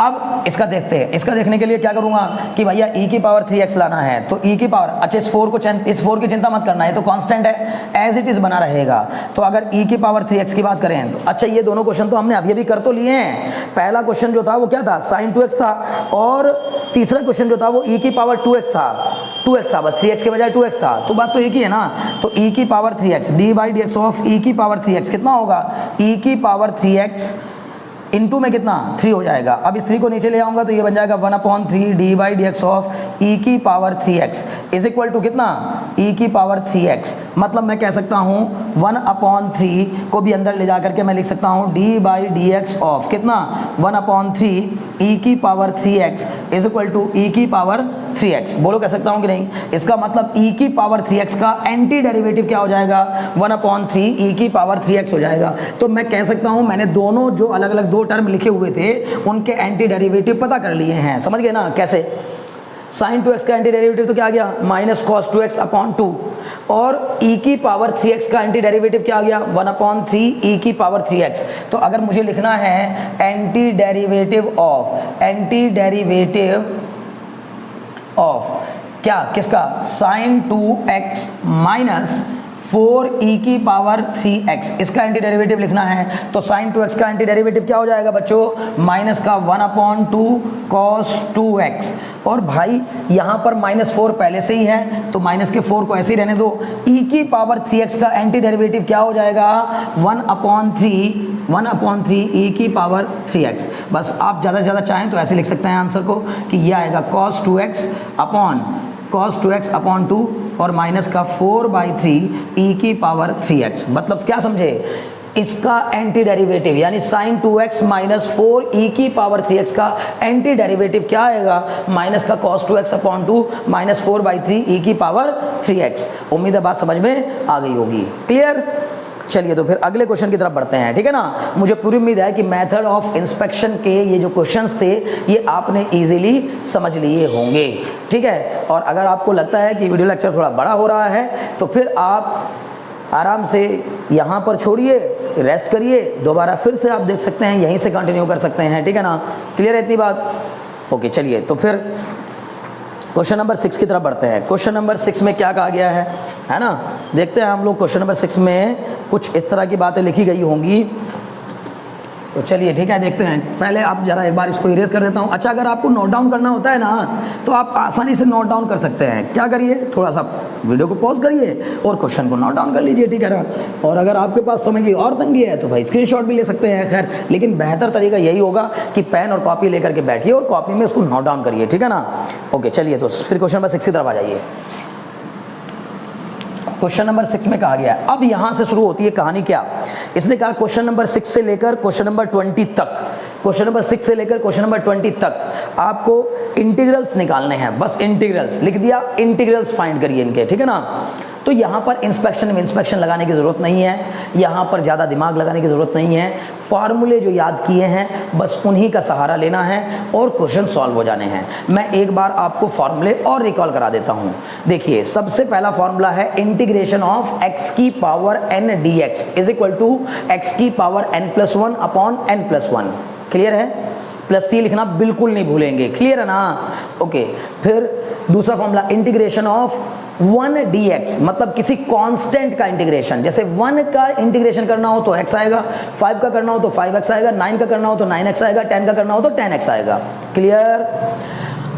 अब इसका देखते हैं। इसका देखने के लिए क्या करूंगा कि भैया e की पावर 3x लाना है, तो e की पावर, अच्छा इस 4 की चिंता मत करना है, तो कांस्टेंट है, एज इट इज बना रहेगा। तो अगर e की पावर 3x की बात करें तो अच्छा ये दोनों क्वेश्चन तो हमने अभी अभी कर तो लिए हैं। पहला क्वेश्चन जो था वो क्या था, sin 2x था, और तीसरा क्वेश्चन जो था वो e की पावर 2x था, बस 3x के बजाय 2x था, तो बात तो एक ही है ना। तो e की power 3x d/dx of e की पावर 3x कितना होगा, e की पावर 3x इनटू में कितना 3 हो जाएगा। अब इस 3 को नीचे ले आऊंगा तो ये बन जाएगा 1/3 d/dx ऑफ e की power 3x is equal to कितना, e की पावर 3x। मतलब मैं कह सकता हूँ 1/3 को भी अंदर ले जा करके मैं लिख सकता हूँ d/dx ऑफ कितना 1/3 e की power 3x is equal to e की पावर 3x। बोलो कह सकता हूँ कि नहीं? इसका मतलब e की पावर 3x का एंटी डेरिवेटिव क्या हो जाएगा, 1/3 e की पावर 3x हो जाएगा। तो मैं कह सकता हूँ मैंने दोनों जो अलग अलग दो टर्म लिखे हुए थे उनके एंटी डेरिवेटिव पता कर लिए हैं। समझ गए ना कैसे? sin 2x का एंटी डेरिवेटिव तो क्या आ गया, माइनस cos 2x अपॉन 2, और e की पावर 3x का एंटी डेरिवेटिव क्या आ गया, 1/3 e की पावर 3x। तो अगर मुझे लिखना है एंटी डेरिवेटिव ऑफ क्या, किसका, sin 2x माइनस 4e की पावर 3x, इसका एंटी डेरिवेटिव लिखना है। तो sin 2x का एंटी डेरिवेटिव क्या हो जाएगा बच्चों, माइनस का 1/2 cos 2x। और भाई यहाँ पर -4 पहले से ही है, तो माइनस के 4 को ऐसे ही रहने दो। e की पावर 3x का एंटी डेरिवेटिव क्या हो जाएगा, 1/3 e की पावर 3x। बस आप ज़्यादा से ज़्यादा चाहें तो ऐसे लिख सकते हैं आंसर को कि ये आएगा cos 2x अपॉन 2 और माइनस का 4/3 e की पावर 3x। मतलब क्या समझे, इसका एंटी डेरिवेटिव यानी sin 2x माइनस 4 e की पावर 3x का एंटी डेरिवेटिव क्या आएगा, माइनस का cos 2x upon 2 minus 4/3 e की पावर 3x। उम्मीद है बात समझ में आ गई होगी। क्लियर? चलिए तो फिर अगले क्वेश्चन की तरफ बढ़ते हैं। ठीक है ना, मुझे पूरी उम्मीद है कि मेथड ऑफ इंस्पेक्शन के ये जो क्वेश्चंस थे ये आपने इजीली समझ लिए होंगे। ठीक है, और अगर आपको लगता है कि वीडियो लेक्चर थोड़ा बड़ा हो रहा है तो फिर आप आराम से यहाँ पर छोड़िए, रेस्ट करिए, दोबारा फिर से आप देख सकते हैं, यहीं से कंटिन्यू कर सकते हैं। ठीक है ना, क्लियर है इतनी बात? ओके चलिए तो फिर क्वेश्चन नंबर 6 की तरफ बढ़ते हैं। क्वेश्चन नंबर 6 में क्या कहा गया है ना, देखते हैं हम लोग। क्वेश्चन नंबर 6 में कुछ इस तरह की बातें लिखी गई होंगी, तो चलिए ठीक है देखते हैं। पहले आप जरा एक बार इसको इरेज कर देता हूँ। अच्छा, अगर आपको नोट डाउन करना होता है ना तो आप आसानी से नोट डाउन कर सकते हैं। क्या करिए, थोड़ा सा वीडियो को पॉज करिए और क्वेश्चन को नोट डाउन कर लीजिए। ठीक है ना, और अगर आपके पास समय की और तंगी है तो भाई स्क्रीनशॉट भी ले सकते हैं। खैर, लेकिन बेहतर तरीका यही होगा कि पेन और कॉपी लेकर के बैठिए और कॉपी में उसको नोट डाउन करिए। ठीक है ना, ओके चलिए तो फिर क्वेश्चन नंबर 6 की तरफ आ जाइए। क्वेश्चन नंबर 6 में कहा गया है, अब यहां से शुरू होती है कहानी। क्या इसने कहा, क्वेश्चन नंबर 6 से लेकर क्वेश्चन नंबर 20 तक, क्वेश्चन नंबर 6 से लेकर क्वेश्चन नंबर 20 तक आपको इंटीग्रल्स निकालने हैं। बस इंटीग्रल्स लिख दिया, इंटीग्रल्स फाइंड करिए इनके। ठीक है ना, तो यहाँ पर इंस्पेक्शन लगाने की ज़रूरत नहीं है, यहाँ पर ज़्यादा दिमाग लगाने की ज़रूरत नहीं है। फार्मूले जो याद किए हैं बस उन्हीं का सहारा लेना है और क्वेश्चन सॉल्व हो जाने हैं। मैं एक बार आपको फार्मूले और रिकॉल करा देता हूं। देखिए सबसे पहला फार्मूला है इंटीग्रेशन ऑफ x की power n dx is equal to x की power n+1 upon n+1। Clear है? प्लस सी लिखना बिल्कुल नहीं भूलेंगे, क्लियर है ना? ओके, फिर दूसरा फॉर्मूला इंटीग्रेशन ऑफ 1 dx, मतलब किसी कांस्टेंट का इंटीग्रेशन। जैसे 1 का इंटीग्रेशन करना हो तो x आएगा, 5 का करना हो तो 5x आएगा, 9 का करना हो तो 9x आएगा, 10 का करना हो तो 10x आएगा। क्लियर?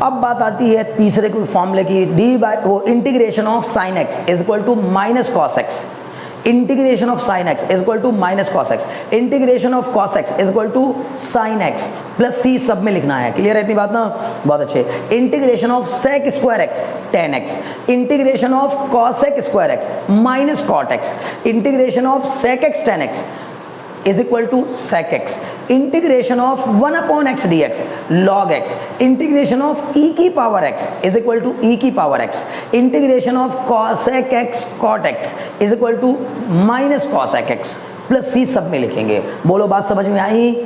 अब बात आती है तीसरे फॉर्मूले की, डी बाई वो integration of sine x is equal to minus cos x। Integration of sine x is equal to minus cos x, integration of cos x is equal to sine x plus C सब में लिखना है। Clear है इतनी बात ना? बहुत अच्छे। Integration of sec square x 10x, integration of cosec square x minus cot x, integration of sec x 10x is equal to sec x, integration of 1 upon x dx log x, integration of e की power x is equal to e की power x, integration of cosec x cot x is equal to minus cosec x plus c सब में लिखेंगे। बोलो बात समझ में आई?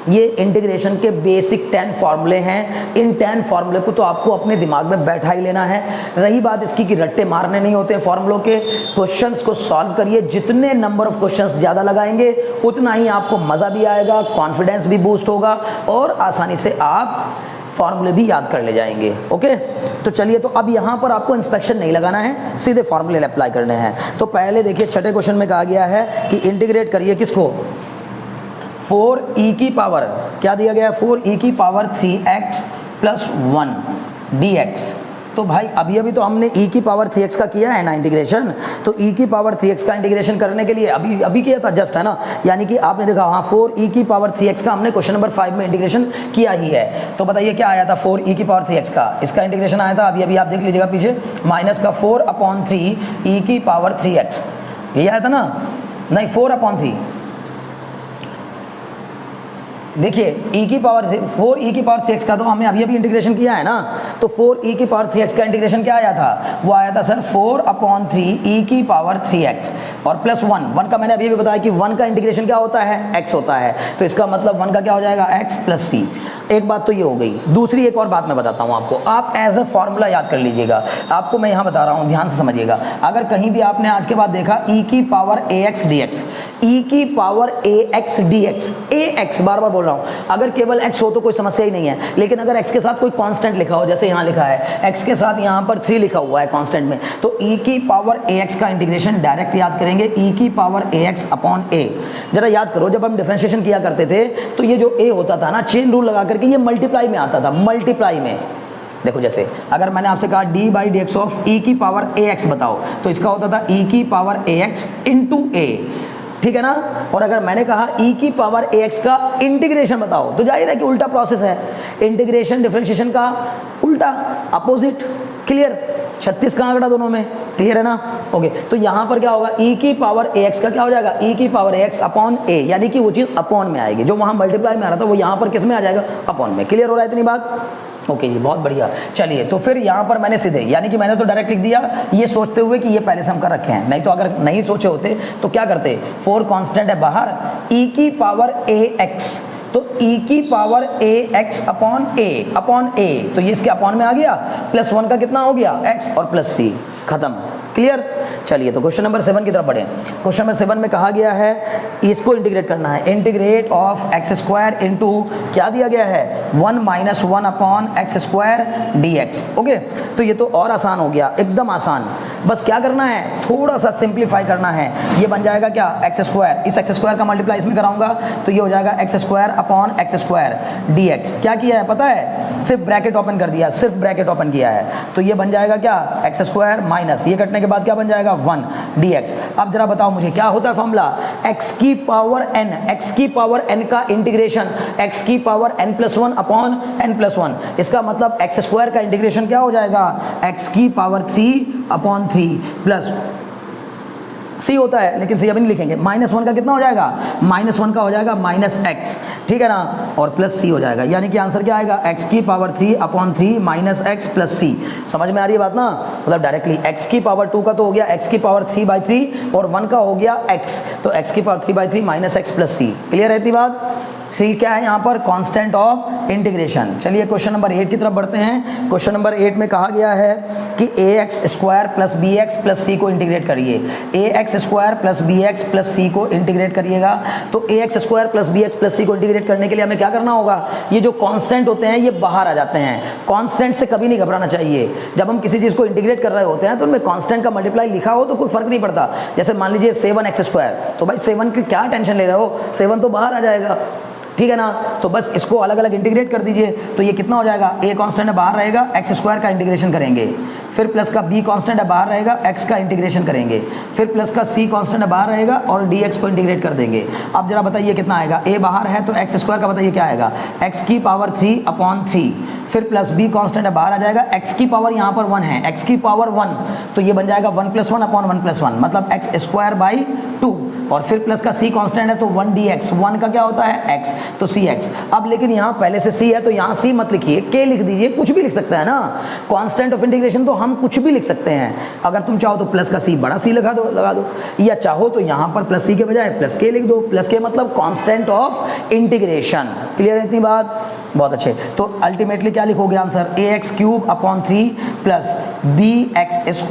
ये इंटीग्रेशन के बेसिक 10 फार्मूले हैं। इन 10 फार्मूले को तो आपको अपने दिमाग में बैठा ही लेना है। रही बात इसकी कि रट्टे मारने नहीं होते फार्मूलों के, क्वेश्चंस को सॉल्व करिए। जितने नंबर ऑफ क्वेश्चंस ज़्यादा लगाएंगे उतना ही आपको मज़ा भी आएगा, कॉन्फिडेंस भी बूस्ट होगा और आसानी से आप फार्मूले भी याद कर ले जाएंगे। ओके, तो चलिए, तो अब यहाँ पर आपको इंस्पेक्शन नहीं लगाना है, सीधे फार्मूले अप्लाई करने हैं। तो पहले देखिए छठे क्वेश्चन में कहा गया है कि इंटीग्रेट करिए किसको, 4e की पावर, क्या दिया गया है, 4e की पावर 3x प्लस 1 dx। तो भाई अभी तो हमने e की पावर 3x का किया है ना इंटीग्रेशन, तो e की पावर 3x का इंटीग्रेशन करने के लिए अभी किया था जस्ट, है ना? यानी कि आपने देखा हाँ 4e की पावर 3x का हमने क्वेश्चन नंबर 5 में इंटीग्रेशन किया ही है। तो बताइए क्या आया था 4e की पावर 3x का, इसका इंटीग्रेशन आया था अभी आप देख लीजिएगा पीछे, माइनस का 4/3 e की पावर 3x, ये आया था ना? नहीं, 4/3। देखिए e की पावर 4e की पावर 3x का तो हमने अभी इंटीग्रेशन किया है ना। तो 4e की पावर 3x का इंटीग्रेशन क्या आया था, वो आया था सर 4/3 e की पावर 3x और प्लस 1 का मैंने अभी बताया कि 1 का इंटीग्रेशन क्या होता है, x होता है। तो इसका मतलब 1 का क्या हो जाएगा, x प्लस c। एक बात तो ये हो गई। दूसरी एक और बात मैं बताता हूँ आपको, आप एज अ फॉर्मूला याद कर लीजिएगा। आपको मैं यहाँ बता रहा हूँ, ध्यान से समझिएगा। अगर कहीं भी आपने आज के बाद देखा e की पावर ax dx, e की पावर ax dx, ax बार बार बोल रहा हूं, अगर केवल x हो तो कोई समस्या ही नहीं है, लेकिन अगर x के साथ कोई कांस्टेंट लिखा हो, जैसे यहाँ लिखा है x के साथ यहाँ पर 3 लिखा हुआ है कांस्टेंट में, तो e की पावर ax का इंटीग्रेशन डायरेक्ट याद करेंगे e की पावर ax अपॉन a। जरा याद करो, जब हम डिफरेंशिएशन किया करते थे तो ये जो a होता था ना, चेन रूल लगा करके ये मल्टीप्लाई में आता था, मल्टीप्लाई में। देखो जैसे अगर मैंने आपसे कहा d by d x of e की पावर ax बताओ, तो इसका होता था e की पावर ax इंटू a, ठीक है ना? और अगर मैंने कहा e की पावर ax का इंटीग्रेशन बताओ, तो जाहिर है कि उल्टा प्रोसेस है, इंटीग्रेशन डिफरेंशिएशन का उल्टा, अपोजिट। क्लियर? 36 का आंकड़ा दोनों में, क्लियर है ना? ओके, तो यहाँ पर क्या होगा, e की पावर ax का क्या हो जाएगा, e की पावर ax अपॉन a, यानी कि वो चीज़ अपॉन में आएगी। जो वहाँ मल्टीप्लाई में आ रहा था वो यहाँ पर किस में आ जाएगा, अपॉन में। क्लियर हो रहा है इतनी बात? ओके जी, बहुत बढ़िया। चलिए, तो फिर यहाँ पर मैंने सीधे, यानी कि मैंने तो डायरेक्ट लिख दिया ये सोचते हुए कि ये पहले से हम कर रखे हैं, नहीं तो अगर नहीं सोचे होते तो क्या करते, 4 कांस्टेंट है बाहर, e की पावर ax, तो e की पावर ax अपॉन a, तो ये इसके अपॉन में आ गया, प्लस 1 का कितना हो गया, x और प्लस c, खत्म। क्लियर? चलिए, तो क्वेश्चन नंबर 7 की तरफ बढ़े। क्वेश्चन नंबर 7 में कहा गया है इसको इंटीग्रेट करना है, integrate of x square into क्या दिया गया है, 1 minus 1 upon x square dx। Okay, तो ये तो और आसान हो गया, एकदम आसान। बस क्या करना है, थोड़ा सा सिंप्लीफाई करना है। ये बन जाएगा क्या, एक्स स्क्वायर, इस एक्स स्क्वायर का मल्टीप्लाई इसमें कराऊंगा तो ये हो जाएगा x square upon x square dx। क्या किया है पता है, सिर्फ ब्रैकेट ओपन कर दिया, सिर्फ ब्रैकेट ओपन किया है, तो ये बन जाएगा क्या, एक्स स्क्वायर माइनस ये कटने के बाद क्या बन जाएगा, 1 dx। अब जरा बताओ मुझे क्या होता है फॉर्मूला, x की पावर n, x की पावर n का इंटीग्रेशन x की power n plus 1 upon n plus 1। इसका मतलब एक्स स्क्वायर का इंटीग्रेशन क्या हो जाएगा, x की पावर 3 अपॉन 3 प्लस c होता है, लेकिन c अभी नहीं लिखेंगे, माइनस 1 का कितना हो जाएगा, माइनस 1 का हो जाएगा माइनस x, ठीक है ना, और प्लस c हो जाएगा। यानी कि आंसर क्या आएगा, x की power 3 upon 3 minus x plus c। समझ में आ रही है बात ना? मतलब डायरेक्टली x की पावर 2 का तो हो गया x की पावर 3/3 और 1 का हो गया x, तो x की पावर 3/3 माइनस एक्स प्लस सी। क्लियर रहती बात? सी क्या है यहाँ पर? Constant of integration. चलिए क्वेश्चन नंबर 8 की तरफ बढ़ते हैं। क्वेश्चन नंबर 8 में कहा गया है कि ax² प्लस bx प्लस सी को इंटीग्रेट करिए। ax² प्लस bx प्लस सी को इंटीग्रेट करिएगा। तो ax² प्लस bx प्लस सी को इंटीग्रेट करने के लिए हमें क्या करना होगा? ये जो कांस्टेंट होते हैं ये बाहर आ जाते हैं। कांस्टेंट से कभी नहीं घबराना चाहिए। जब हम किसी चीज़ को इंटीग्रेट कर रहे होते हैं तो उनमें कांस्टेंट का मल्टीप्लाई लिखा हो तो कोई फर्क नहीं पड़ता। जैसे मान लीजिए 7x², तो भाई 7 की क्या टेंशन ले रहे हो, 7 तो बाहर आ जाएगा, ठीक है ना। तो बस इसको अलग अलग इंटीग्रेट कर दीजिए। तो ये कितना हो जाएगा? a कांस्टेंट है बाहर रहेगा, x² का इंटीग्रेशन करेंगे, फिर प्लस का b कांस्टेंट है बाहर रहेगा, x का इंटीग्रेशन करेंगे, फिर प्लस का c कांस्टेंट है बाहर रहेगा और dx को इंटीग्रेट कर देंगे। अब जरा बताइए कितना आएगा? a बाहर है तो x² का बताइए क्या आएगा? x की पावर 3/3, फिर प्लस b कांस्टेंट है बाहर आ जाएगा, x की पावर यहाँ पर 1 है, x की पावर 1, तो ये बन जाएगा 1 + 1/1 + 1 मतलब x²/2, और फिर प्लस का c कांस्टेंट है तो 1 dx, 1 का क्या होता है? x, तो cx। अब लेकिन यहाँ पहले से c है तो यहाँ c मत लिखिए, k लिख दीजिए, कुछ भी लिख सकता है ना। कांस्टेंट ऑफ इंटीग्रेशन तो हम कुछ भी लिख सकते हैं। अगर तुम चाहो तो प्लस का c बड़ा c लगा दो, या चाहो तो यहाँ पर प्लस c के बजाय प्लस k लिख दो। प्लस k मतलब कांस्टेंट ऑफ इंटीग्रेशन। क्लियर है इतनी बात? बहुत अच्छे। तो अल्टीमेटली क्या लिखोगे आंसर? ax³ प्लस bx²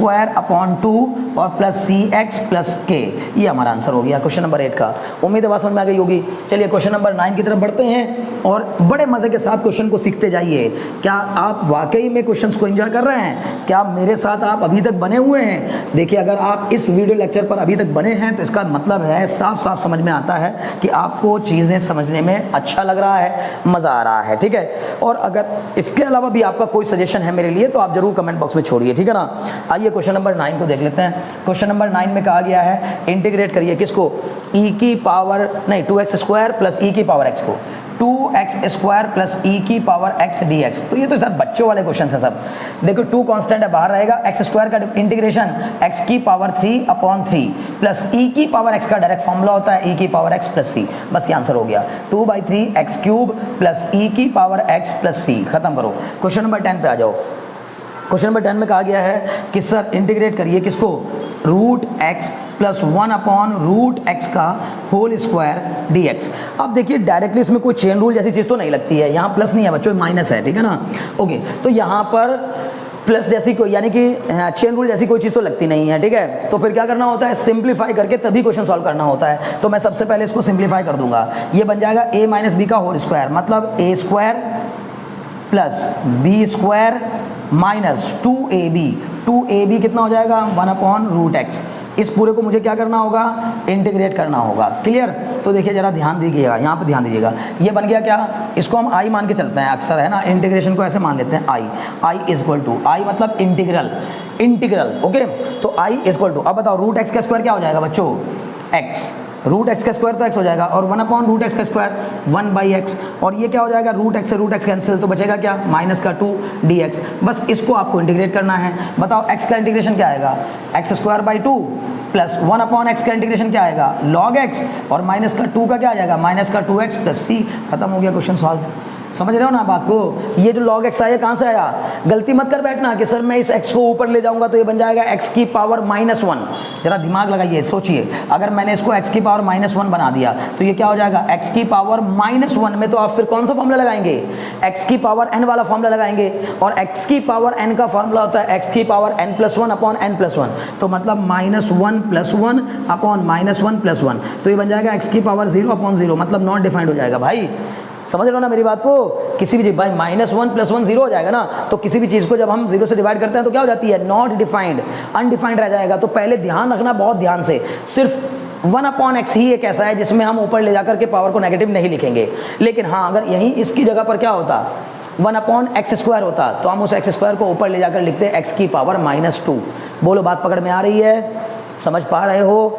और प्लस cx प्लस k, ये हमारा आंसर हो गया क्वेश्चन नंबर 8 का। उम्मीद है बात समझ में आ गई होगी। चलिए क्वेश्चन नंबर 9 की तरफ बढ़ते हैं और बड़े मजे के साथ क्वेश्चन को सीखते जाइए। क्या आप वाकई में क्वेश्चंस को एंजॉय कर रहे हैं? क्या मेरे साथ आप अभी तक बने हुए हैं? देखिए, अगर आप इस वीडियो लेक्चर पर अभी तक बने हैं तो इसका मतलब है साफ साफ समझ में आता है कि आपको चीज़ें समझने में अच्छा लग रहा है, मज़ा आ रहा है, ठीक है। और अगर इसके अलावा भी आपका कोई सजेशन है मेरे लिए तो आप जरूर कमेंट बॉक्स में छोड़िए, ठीक है ना। आइए क्वेश्चन नंबर 9 को देख लेते हैं। क्वेश्चन नंबर 9 में कहा गया है इंटीग्रेट करिए किसको? 2x² प्लस e की पावर x को, 2x² प्लस e की पावर x dx। तो ये तो सर बच्चों वाले क्वेश्चन है सब। देखो 2 कांस्टेंट है बाहर रहेगा, x² का इंटीग्रेशन x की पावर 3/3 प्लस e की पावर x का डायरेक्ट फॉर्मूला होता है e की पावर x प्लस c। बस ये आंसर हो गया 2/3x³ प्लस e की पावर x प्लस c। खत्म करो। क्वेश्चन नंबर 10 पे आ जाओ। क्वेश्चन नंबर 10 में कहा गया है कि सर इंटीग्रेट करिए किसको? √x प्लस 1/√x का होल स्क्वायर dx। अब देखिए डायरेक्टली इसमें कोई चेन रूल जैसी चीज़ तो नहीं लगती है, यहाँ प्लस नहीं है बच्चों, माइनस है, ठीक है ना। ओके, तो यहाँ पर प्लस जैसी कोई यानी कि चेन रूल जैसी कोई चीज़ तो लगती नहीं है, ठीक है। तो फिर क्या करना होता है? सिंप्लीफाई करके तभी क्वेश्चन सॉल्व करना होता है। तो मैं सबसे पहले इसको सिंप्लीफाई कर दूंगा। ये बन जाएगा a माइनस बी का होल स्क्वायर मतलब a² plus b² minus 2ab कितना हो जाएगा? 1/√x। इस पूरे को मुझे क्या करना होगा? इंटीग्रेट करना होगा। क्लियर? तो देखिए जरा ध्यान दीजिएगा, यहाँ पे ध्यान दीजिएगा। ये बन गया क्या? इसको हम i मान के चलते हैं अक्सर, है ना। इंटीग्रेशन को ऐसे मान लेते हैं i = i मतलब इंटीग्रल, ओके। तो i = अब बताओ √x का स्क्वायर क्या हो जाएगा बच्चों? x। √x का स्क्वायर तो x हो जाएगा और 1/√x का स्क्वायर 1/x, और ये क्या हो जाएगा? √x से √x कैंसिल, तो बचेगा क्या? माइनस का 2 dx। बस इसको आपको इंटीग्रेट करना है। बताओ x का इंटीग्रेशन क्या आएगा? x²/2 प्लस 1/x का इंटीग्रेशन क्या आएगा? log x, और माइनस का 2 का क्या आ जाएगा? माइनस का 2x प्लस c। खत्म हो गया क्वेश्चन सॉल्व। समझ रहे हो ना बात को? ये जो log x आया कहाँ से आया? गलती मत कर बैठना कि सर मैं इस x को ऊपर ले जाऊंगा तो ये बन जाएगा x की पावर -1। जरा दिमाग लगाइए, सोचिए, अगर मैंने इसको x की पावर -1 बना दिया तो ये क्या हो जाएगा? x की पावर -1 में तो आप फिर कौन सा फॉर्मूला लगाएंगे? x की पावर n वाला फॉर्मूला लगाएंगे, और x की पावर n का फॉर्मूला होता है x की पावर n+1/n+1, तो मतलब -1 + 1/-1 + 1, तो ये बन जाएगा x की पावर 0/0, मतलब नॉट डिफाइंड हो जाएगा। भाई समझ रहे हो ना मेरी बात को? किसी भी चीज़ भाई -1 + 1 0 हो जाएगा ना, तो किसी भी चीज़ को जब हम 0 से डिवाइड करते हैं तो क्या हो जाती है? नॉट डिफाइंड, अनडिफाइंड रह जाएगा। तो पहले ध्यान रखना बहुत ध्यान से, सिर्फ 1/x ही एक ऐसा है जिसमें हम ऊपर ले जाकर के पावर को नेगेटिव नहीं लिखेंगे। लेकिन हाँ, अगर यहीं इसकी जगह पर क्या होता? 1/x² होता तो हम उस x² को ऊपर ले जाकर लिखते x की पावर -2। बोलो बात पकड़ में आ रही है? समझ पा रहे हो?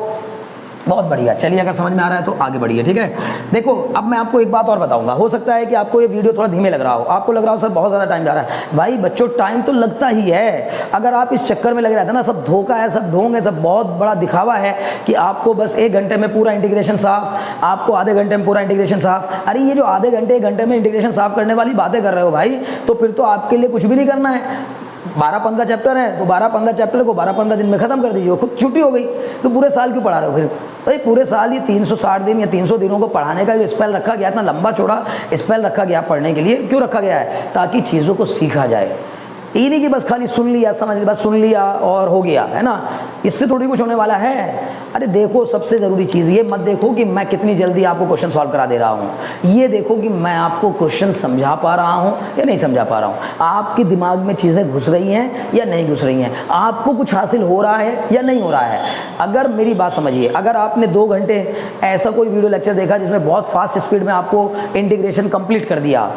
बहुत बढ़िया। चलिए अगर समझ में आ रहा है तो आगे बढ़िए, ठीक है। देखो अब मैं आपको एक बात और बताऊंगा। हो सकता है कि आपको ये वीडियो थोड़ा धीमे लग रहा हो, आपको लग रहा हो सर बहुत ज़्यादा टाइम जा रहा है। भाई बच्चों टाइम तो लगता ही है, अगर आप इस चक्कर में लगे रहते हैं ना, सब धोखा है, सब ढोंग है, सब बहुत बड़ा दिखावा है कि आपको बस 1 घंटे में पूरा इंटीग्रेशन साफ, आपको आधे घंटे में पूरा इंटीग्रेशन साफ। अरे ये जो आधे घंटे 1 घंटे में इंटीग्रेशन साफ करने वाली बातें कर रहे हो भाई, तो फिर तो आपके लिए कुछ भी नहीं करना है। 12-15 चैप्टर हैं तो 12-15 चैप्टर को 12-15 दिन में ख़त्म कर दीजिए, खुद छुट्टी हो गई। तो पूरे साल क्यों पढ़ा रहे हो फिर? भाई पूरे साल ये 360 दिन या 300 दिनों को पढ़ाने का जो स्पेल रखा गया, इतना लंबा चौड़ा स्पेल रखा गया पढ़ने के लिए, क्यों रखा गया है? ताकि चीज़ों को सीखा जाए। ये नहीं कि बस खाली सुन लिया, समझ लिया, बस सुन लिया और हो गया, है ना। इससे थोड़ी कुछ होने वाला है। अरे देखो, सबसे ज़रूरी चीज़ ये मत देखो कि मैं कितनी जल्दी आपको क्वेश्चन सॉल्व करा दे रहा हूँ, ये देखो कि मैं आपको क्वेश्चन समझा पा रहा हूँ या नहीं समझा पा रहा हूँ, आपके दिमाग में चीज़ें घुस रही हैं या नहीं घुस रही हैं, आपको कुछ हासिल हो रहा है या नहीं हो रहा है। अगर मेरी बात समझिए, अगर आपने 2 घंटे ऐसा कोई वीडियो लेक्चर देखा जिसमें बहुत फास्ट स्पीड में आपको इंटीग्रेशन कंप्लीट कर दिया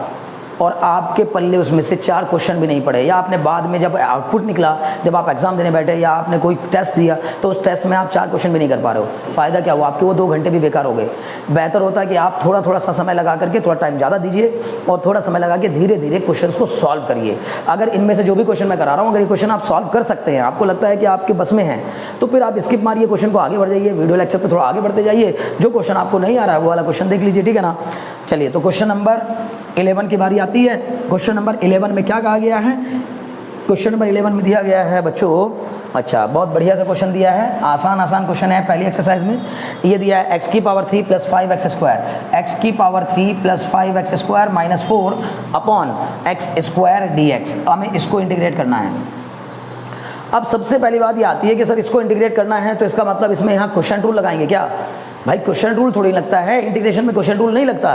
और आपके पल्ले उसमें से 4 क्वेश्चन भी नहीं पड़े, या आपने बाद में जब आउटपुट निकला, जब आप एग्जाम देने बैठे या आपने कोई टेस्ट दिया तो उस टेस्ट में आप 4 क्वेश्चन भी नहीं कर पा रहे हो, फ़ायदा क्या हुआ? आपके वो 2 घंटे भी बेकार हो गए। बेहतर होता है कि आप थोड़ा थोड़ा सा समय लगा करके, थोड़ा टाइम ज़्यादा दीजिए और थोड़ा समय लगा के धीरे धीरे क्वेश्चन को सॉल्व करिए। अगर इनमें से जो भी क्वेश्चन मैं करा रहा हूँ, अगर ये क्वेश्चन आप सॉल्व कर सकते हैं, आपको लगता है कि आपके बस में है, तो फिर आप स्किप मारिए, क्वेश्चन को आगे बढ़ जाइए, वीडियो लेक्चर पर थोड़ा आगे बढ़ते जाइए। जो क्वेश्चन आपको नहीं आ रहा है वो वाला क्वेश्चन देख लीजिए, ठीक है ना। चलिए, तो क्वेश्चन नंबर 11 की बारी आती है। क्वेश्चन नंबर 11 में क्या कहा गया है? क्वेश्चन नंबर 11 में दिया गया है बच्चों, अच्छा बहुत बढ़िया सा क्वेश्चन दिया है, आसान क्वेश्चन है। पहली एक्सरसाइज में ये दिया है x की पावर 3 + 5x स्क्वायर, x की power 3 + 5x square - 4 upon x square dx। हमें इसको इंटीग्रेट करना है। अब सबसे पहली बात ये आती है कि सर इसको इंटीग्रेट करना है तो इसका मतलब इसमें यहाँ क्वेश्चन रूल लगाएंगे क्या? भाई क्वेश्चन रूल थोड़ी लगता है, इंटीग्रेशन में क्वेश्चन रूल नहीं लगता।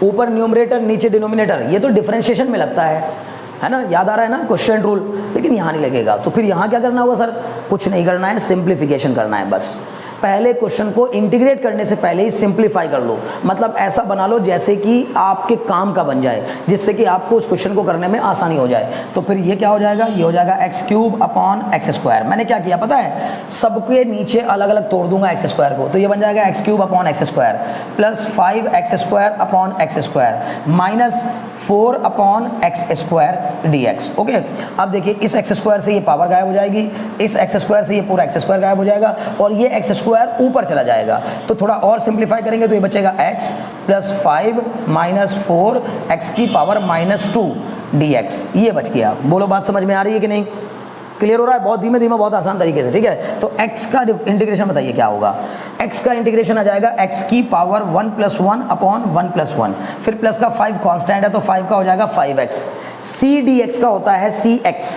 ऊपर न्यूमरेटर नीचे डिनोमिनेटर, ये तो डिफरेंशिएशन में लगता है ना, याद आ रहा है ना क्वेश्चन रूल, लेकिन यहाँ नहीं लगेगा। तो फिर यहाँ क्या करना होगा सर? कुछ नहीं करना है, सिंप्लीफिकेशन करना है बस। पहले क्वेश्चन को इंटीग्रेट करने से पहले ही सिंप्लीफाई कर लो, मतलब ऐसा बना लो जैसे कि आपके काम का बन जाए, जिससे कि आपको उस क्वेश्चन को करने में आसानी हो जाए। तो फिर ये क्या हो जाएगा? ये हो जाएगा x³ अपॉन x स्क्वायर। मैंने क्या किया पता है? सबके नीचे अलग अलग तोड़ दूंगा x स्क्वायर को, तो ये बन जाएगा x³ upon x square plus 5x square upon x square minus 4 upon x square dx। Okay, अब देखिए इस x स्क्वायर से ये पावर गायब हो जाएगी, इस x स्क्वायर से ये पूरा x स्क्वायर गायब हो जाएगा और ये x स्क्वायर ऊपर चला जाएगा। तो थोड़ा और सिंप्लीफाई करेंगे तो ये बचेगा x + 5 - 4 x की पावर -2 dx। ये बच गया। बोलो बात समझ में आ रही है कि नहीं? क्लियर हो रहा है? बहुत धीमे धीमे, बहुत आसान तरीके से, ठीक है। तो x का इंटीग्रेशन बताइए क्या होगा? x का इंटीग्रेशन आ जाएगा x की पावर 1 + 1 अपॉन 1 + 1, फिर प्लस का 5 कांस्टेंट है तो 5 का हो जाएगा 5x, c dx का होता है cx,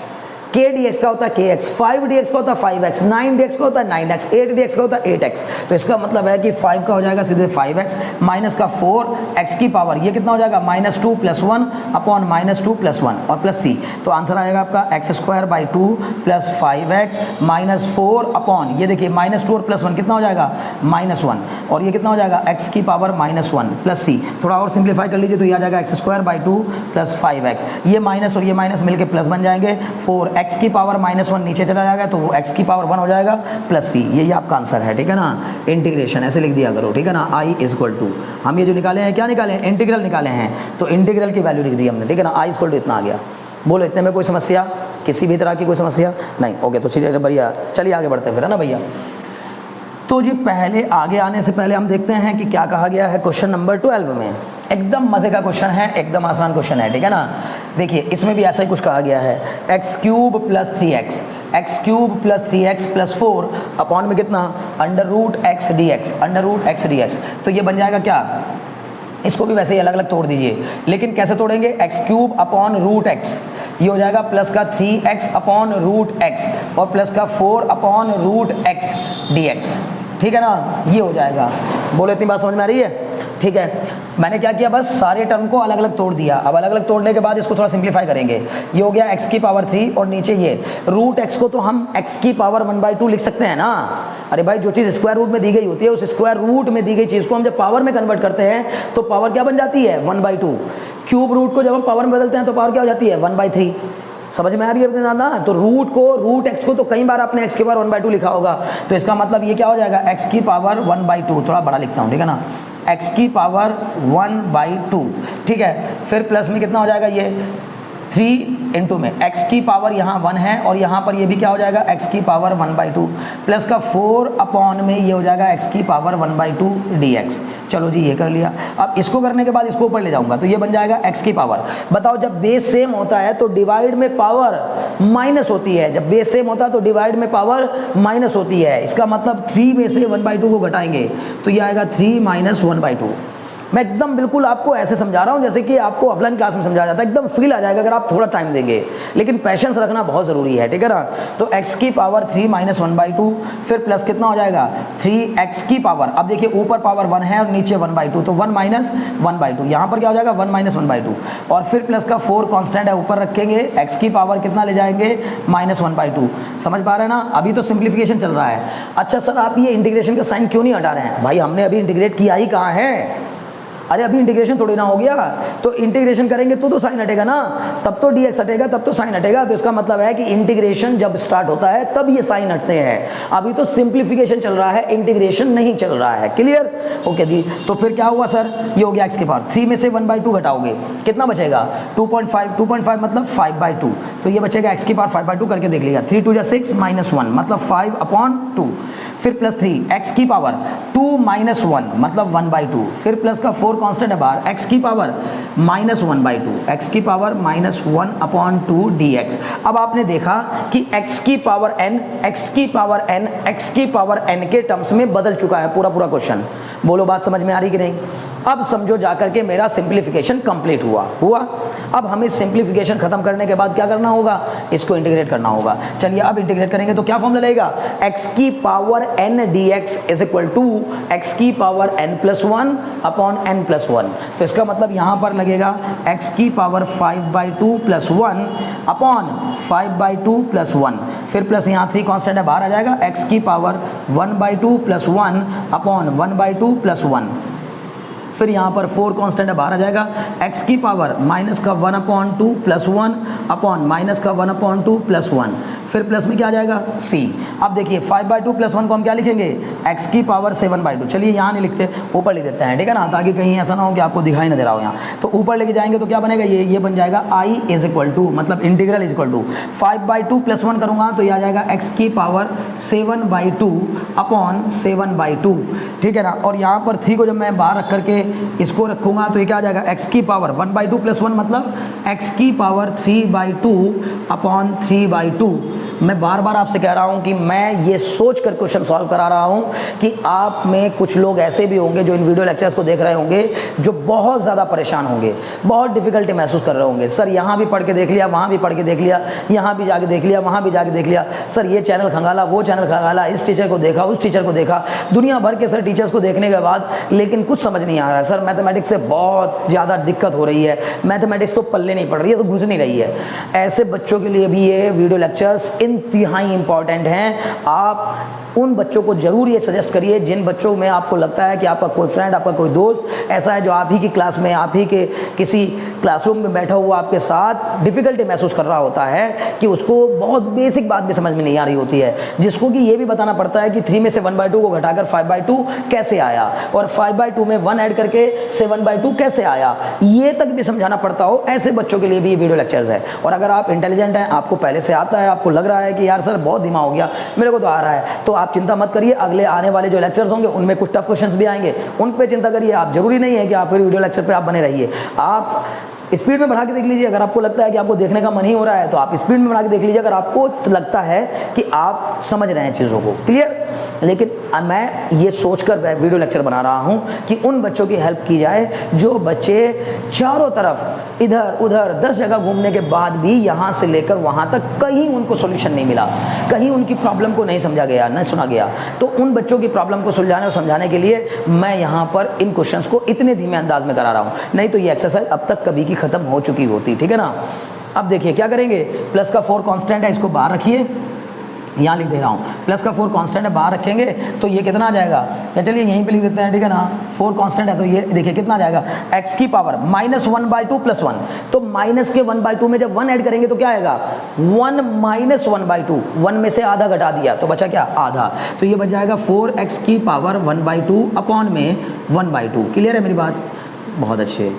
k dx का होता है kx, 5 dx का होता है 5x, 9 dx का होता है 9x, 8 dx का होता है 8x। तो इसका मतलब है कि 5 का हो जाएगा सीधे 5x माइनस का 4 x की पावर, ये कितना हो जाएगा? -2 + 1 अपॉन -2 + 1 और प्लस c। तो आंसर आएगा आपका x²/2 plus 5x minus 4 upon, ये देखिए -2 और +1 कितना हो जाएगा? -1, और ये कितना हो जाएगा? x की पावर -1 प्लस c। थोड़ा और सिंप्लीफाई कर लीजिए तो ये आ जाएगा x²/2 प्लस 5x, ये माइनस और ये माइनस मिलकर प्लस बन जाएंगे, 4 x की पावर -1 नीचे चला जाएगा तो x की पावर 1 हो जाएगा प्लस c। यही आपका आंसर है, ठीक है ना। इंटीग्रेशन ऐसे लिख दिया करो, ठीक है ना। i = हम ये जो निकाले हैं, क्या निकाले हैं? इंटीग्रल निकाले हैं, तो इंटीग्रल की वैल्यू लिख दी हमने, ठीक है ना। i = इतना आ गया। बोलो इतने में कोई समस्या, किसी भी तरह की कोई समस्या नहीं? ओके, तो चलिए बढ़िया, चलिए आगे बढ़ते हैं फिर, है ना भैया। तो जी पहले आगे आने से पहले हम देखते हैं कि क्या कहा गया है क्वेश्चन नंबर 12 में। एकदम मज़े का क्वेश्चन है, एकदम आसान क्वेश्चन है, ठीक है ना। देखिए इसमें भी ऐसा ही कुछ कहा गया है, x³ + 3x, x³ + 3x + 4 upon में कितना? √x dx, √x dx। तो ये बन जाएगा क्या? इसको भी वैसे ही अलग अलग तोड़ दीजिए, लेकिन कैसे तोड़ेंगे? x³ अपॉन √x, ये हो जाएगा प्लस का 3x अपॉन √x और प्लस का 4 अपॉन √x dx, ठीक है ना। ये हो जाएगा। बोलो इतनी बात समझ में आ रही है? ठीक है, मैंने क्या किया? बस सारे टर्म को अलग अलग तोड़ दिया। अब अलग अलग तोड़ने के बाद इसको थोड़ा सिंप्लीफाई करेंगे। ये हो गया x की पावर 3 और नीचे ये √x को तो हम x की पावर 1/2 लिख सकते हैं ना। अरे भाई, जो चीज़ स्क्वायर रूट में दी गई होती है, उस स्क्वायर रूट में दी गई चीज़ को हम जब पावर में कन्वर्ट करते हैं तो पावर क्या बन जाती है? 1/2। क्यूब रूट को जब हम पावर में बदलते हैं तो पावर क्या हो जाती है? 1/3। समझ में आ रही है ना। तो √x को तो कई बार आपने x की पावर 1/2 लिखा होगा, तो इसका मतलब ये क्या हो जाएगा? x की पावर 1/2, थोड़ा बड़ा लिखता हूँ, ठीक है ना, x की पावर 1/2, ठीक है। फिर प्लस में कितना हो जाएगा? ये 3 इंटू में x की पावर यहाँ 1 है और यहाँ पर ये भी क्या हो जाएगा x की पावर 1/2 प्लस का 4 अपॉन में ये हो जाएगा x की पावर 1/2 dx। चलो जी ये कर लिया। अब इसको करने के बाद इसको ऊपर ले जाऊंगा तो ये बन जाएगा x की पावर। बताओ जब बेस सेम होता है तो डिवाइड में पावर माइनस होती है, जब बेस सेम होता है तो डिवाइड में पावर माइनस होती है। इसका मतलब 3 में से 1/2 को घटाएंगे तो ये आएगा 3 माइनस 1/2। मैं एकदम बिल्कुल आपको ऐसे समझा रहा हूँ जैसे कि आपको ऑफलाइन क्लास में समझाया जाता है, एकदम फील आ जाएगा अगर आप थोड़ा टाइम देंगे, लेकिन पेशेंस रखना बहुत ज़रूरी है, ठीक है ना। तो x की पावर 3 माइनस 1/2 फिर प्लस कितना हो जाएगा 3x की पावर। अब देखिए ऊपर पावर 1 है और नीचे 1/2 तो 1 माइनस 1/2, यहाँ पर क्या हो जाएगा 1 माइनस 1/2 और फिर प्लस का 4 कॉन्स्टेंट है ऊपर रखेंगे, x की पावर कितना ले जाएंगे माइनस 1/2। समझ पा रहे हैं ना, अभी तो सिंप्लीफिकेशन चल रहा है। अच्छा सर आप ये इंटीग्रेशन का साइन क्यों नहीं हटा रहे हैं? भाई हमने अभी इंटीग्रेट किया ही कहाँ है, अरे अभी इंटीग्रेशन थोड़ी ना हो गया, तो इंटीग्रेशन करेंगे तो साइन हटेगा ना, तब तो dx हटेगा तब तो साइन हटेगा। तो इसका मतलब है कि इंटीग्रेशन जब स्टार्ट होता है तब ये साइन हटते हैं, अभी तो सिंप्लीफिकेशन चल रहा है, इंटीग्रेशन नहीं चल रहा है। क्लियर? ओके जी। तो फिर क्या हुआ सर, ये हो गया x की पावर 3 में से 1/2 घटाओगे कितना बचेगा 2.5, 2.5 मतलब 5/2, तो ये बचेगा x की पावर 5/2 करके देख लिया। 3 2 6 माइनस 1 मतलब 5/2 फिर प्लस 3 x की पावर 2 माइनस 1 मतलब 1/2 फिर प्लस का 4 कांस्टेंट है बाहर, x की पावर माइनस 1/2, x की पावर माइनस 1/2 dx। अब आपने देखा कि x की पावर n, x की पावर n, x की पावर n के टर्म्स में बदल चुका है पूरा क्वेश्चन। बोलो बात समझ में आ रही कि नहीं? अब समझो जाकर के मेरा सिंप्लीफिकेशन कंप्लीट हुआ। अब हमें सिंप्लीफिकेशन खत्म करने के बाद क्या करना होगा, इसको इंटीग्रेट करना होगा। चलिए अब इंटीग्रेट करेंगे तो क्या फॉर्मूला लगेगा, x की power n dx is equal to x की power n plus 1 upon n plus 1। तो इसका मतलब यहाँ पर लगेगा x की पावर 5/2 प्लस 1 अपॉन 5/2 प्लस 1 फिर प्लस यहाँ 3 कांस्टेंट है बाहर आ जाएगा, x की पावर 1/2 प्लस 1 अपॉन 1/2 प्लस 1 फिर यहाँ पर 4 कांस्टेंट है बाहर आ जाएगा, x की पावर माइनस का 1/2 प्लस 1 अपॉन माइनस का 1/2 प्लस 1 फिर प्लस में क्या आ जाएगा c। अब देखिए 5/2 प्लस 1 को हम क्या लिखेंगे, x की पावर 7/2। चलिए यहाँ नहीं लिखते, ऊपर लिख देते हैं, ठीक है ना, ताकि कहीं ऐसा ना हो कि आपको दिखाई ना दे रहा हो यहाँ। तो ऊपर लेके जाएंगे तो क्या बनेगा, ये बन जाएगा i इज इक्वल टू मतलब integral is equal to 5/2 plus 1 करूँगा तो ये आ जाएगा x की पावर 7/2 अपॉन 7/2, ठीक है ना। और यहाँ पर 3 को जब मैं बाहर रख करके इसको रखूंगा तो ये क्या आ जाएगा, x की पावर 1/2 प्लस 1 मतलब x की पावर 3/2 अपॉन 3/2। मैं बार बार आपसे कह रहा हूं कि मैं ये सोच कर क्वेश्चन सॉल्व करा रहा हूं कि आप में कुछ लोग ऐसे भी होंगे जो इन वीडियो लेक्चर्स को देख रहे होंगे जो बहुत ज़्यादा परेशान होंगे, बहुत डिफिकल्टी महसूस कर रहे होंगे। सर यहाँ भी पढ़ के देख लिया, वहाँ भी पढ़ के देख लिया, यहाँ भी जाके देख लिया, वहाँ भी जाके देख लिया, सर ये चैनल खंगाला, वो चैनल खंगाला, इस टीचर को देखा, उस टीचर को देखा, दुनिया भर के सर टीचर्स को देखने के बाद लेकिन कुछ समझ नहीं आ रहा है। सर मैथमेटिक्स से बहुत ज़्यादा दिक्कत हो रही है, मैथमेटिक्स तो पल्ले नहीं पड़ रही है, तो घुस नहीं रही है। ऐसे बच्चों के लिए भी ये वीडियो लेक्चर्स इंतहाई इंपॉर्टेंट हैं। आप उन बच्चों को जरूर ये सजेस्ट करिए जिन बच्चों में आपको लगता है कि आपका कोई फ्रेंड, आपका कोई दोस्त ऐसा है जो आप ही की क्लास में, आप ही के किसी क्लासरूम में बैठा हुआ आपके साथ डिफ़िकल्टी महसूस कर रहा होता है कि उसको बहुत बेसिक बात भी समझ में नहीं आ रही होती है, जिसको कि ये भी बताना पड़ता है कि 3 में से 1/2 को घटाकर 5/2 कैसे आया और 5/2 में 1 ऐड करके 7/2 कैसे आया, ये तक भी समझाना पड़ता हो। ऐसे बच्चों के लिए भी ये वीडियो लेक्चर्स है। और अगर आप इंटेलिजेंट हैं, आपको पहले से आता है, आपको लग रहा है कि यार सर बहुत दिमाग हो गया, मेरे को तो आ रहा है, तो आप चिंता मत करिए। अगले आने वाले जो लेक्चर्स होंगे उनमें कुछ टफ क्वेश्चंस भी आएंगे, उन पे चिंता करिए आप। जरूरी नहीं है कि आप फिर वीडियो लेक्चर पे आप बने रहिए, आप स्पीड में बढ़ा के देख लीजिए। अगर आपको लगता है कि आपको देखने का मन ही हो रहा है तो आप स्पीड में बढ़ा के देख लीजिए, अगर आपको लगता है कि आप समझ रहे हैं चीज़ों को। क्लियर? लेकिन मैं ये सोचकर वीडियो लेक्चर बना रहा हूँ कि उन बच्चों की हेल्प की जाए जो बच्चे चारों तरफ इधर उधर 10 जगह घूमने के बाद भी यहाँ से लेकर वहाँ तक कहीं उनको सोल्यूशन नहीं मिला, कहीं उनकी प्रॉब्लम को नहीं समझा गया, नहीं सुना गया। तो उन बच्चों की प्रॉब्लम को सुलझाने और समझाने के लिए मैं यहाँ पर इन क्वेश्चंस को इतने धीमे अंदाज में करा रहा हूँ, नहीं तो ये एक्सरसाइज अब तक कभी की खत्म हो चुकी होती। ठीक है ना? अब देखिए क्या करेंगे, प्लस का 4 कांस्टेंट है, इसको बाहर रखिए, यहाँ लिख दे रहा हूँ। प्लस का 4 कांस्टेंट है, बाहर रखेंगे तो ये कितना आ जाएगा, या चलिए यहीं पे लिख देते हैं, ठीक है ना। 4 कांस्टेंट है तो ये देखिए कितना आ जाएगा, x की पावर -1/2 प्लस 1। तो माइनस के 1/2 में जब 1 ऐड करेंगे तो क्या आएगा, 1 माइनस 1/2, 1 में से आधा घटा दिया तो बचा क्या, आधा। तो ये बच जाएगा 4x की पावर 1/2 अपॉन में 1/2। क्लियर है मेरी बात? बहुत अच्छे।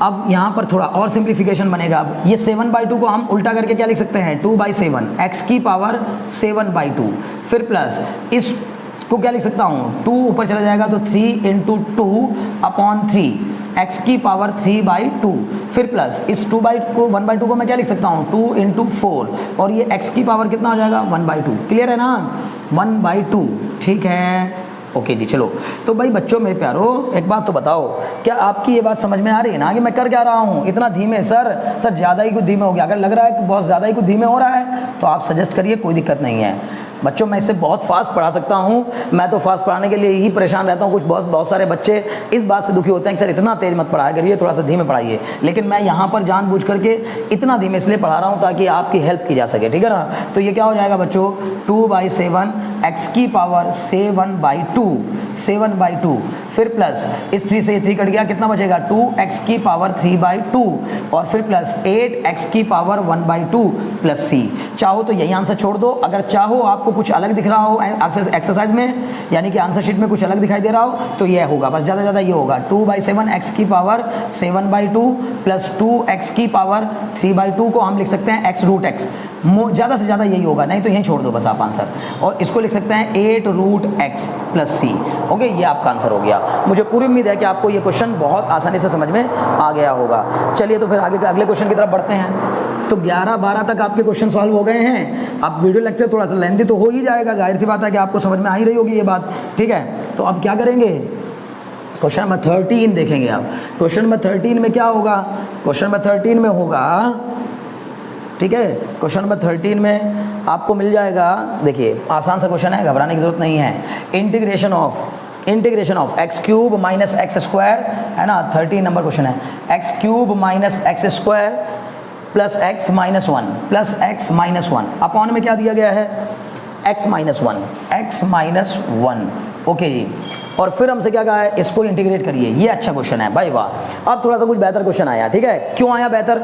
अब यहाँ पर थोड़ा और सिंप्लीफिकेशन बनेगा। अब ये 7/2 को हम उल्टा करके क्या लिख सकते हैं, 2/7 x की पावर 7/2, फिर प्लस इस को क्या लिख सकता हूँ, 2 ऊपर चला जाएगा तो 3 × 2/3 x की पावर 3/2, फिर प्लस इस 1/2 को मैं क्या लिख सकता हूँ, 2 × 4, और ये x की पावर कितना हो जाएगा, 1/2। क्लियर है ना, 1/2। ठीक है, ओके जी। चलो तो भाई बच्चों मेरे प्यारो, एक बात तो बताओ, क्या आपकी ये बात समझ में आ रही है ना कि मैं कर क्या रहा हूँ, इतना धीमे सर ज़्यादा ही कुछ धीमे हो गया। अगर लग रहा है कि बहुत ज़्यादा ही कुछ धीमे हो रहा है तो आप सजेस्ट करिए, कोई दिक्कत नहीं है बच्चों। मैं इससे बहुत फास्ट पढ़ा सकता हूँ, मैं तो फास्ट पढ़ाने के लिए ही परेशान रहता हूँ। कुछ बहुत सारे बच्चे इस बात से दुखी होते हैं कि सर इतना तेज़ मत पढ़ाया करिए, थोड़ा सा धीमे पढ़ाइए। लेकिन मैं यहाँ पर जानबूझ करके इतना धीमे इसलिए पढ़ा रहा हूँ ताकि आपकी हेल्प की जा सके, ठीक है ना। तो ये क्या हो जाएगा बच्चों, 2/7 x की पावर 7/2, फिर प्लस इस 3 से 3 कट गया, कितना बचेगा, 2x की पावर 3/2, और फिर प्लस 8x की पावर 1/2 प्लस c। चाहो तो यही आंसर छोड़ दो, अगर चाहो आपको कुछ अलग दिख रहा हो एक्सरसाइज में, यानी कि आंसर शीट में कुछ अलग दिखाई दे रहा हो, तो ये होगा, बस ज़्यादा ज़्यादा ये होगा 2/7 x की पावर 7/2 प्लस 2x की पावर 3/2 को हम लिख सकते हैं x√x। ज़्यादा से ज़्यादा यही होगा, नहीं तो यहीं छोड़ दो बस आप आंसर, और इसको लिख सकते हैं 8√x प्लस c। ओके, ये आपका आंसर हो गया। मुझे पूरी उम्मीद है कि आपको ये क्वेश्चन बहुत आसानी से समझ में आ गया होगा। चलिए तो फिर आगे के अगले क्वेश्चन की तरफ बढ़ते हैं। तो 11-12 तक आपके क्वेश्चन सॉल्व हो गए हैं। अब वीडियो लेक्चर थोड़ा सा लेंथी तो हो ही जाएगा, जाहिर सी बात है कि आपको समझ में आ ही रही होगी ये बात, ठीक है। तो अब क्या करेंगे, क्वेश्चन नंबर 13 देखेंगे आप। क्वेश्चन नंबर 13 में क्या होगा, क्वेश्चन नंबर 13 में होगा, ठीक है, क्वेश्चन नंबर 13 में आपको मिल जाएगा, देखिए आसान सा क्वेश्चन है, घबराने की जरूरत नहीं है। Integration of x³ minus x², है ना, 13 नंबर क्वेश्चन है। x³ minus x² plus x minus 1 upon में क्या दिया गया है, x माइनस 1। ओके जी, और फिर हमसे क्या कहा है, इसको इंटीग्रेट करिए। ये अच्छा क्वेश्चन है भाई, वाह। अब थोड़ा सा कुछ बेहतर क्वेश्चन आया, ठीक है। क्यों आया बेहतर,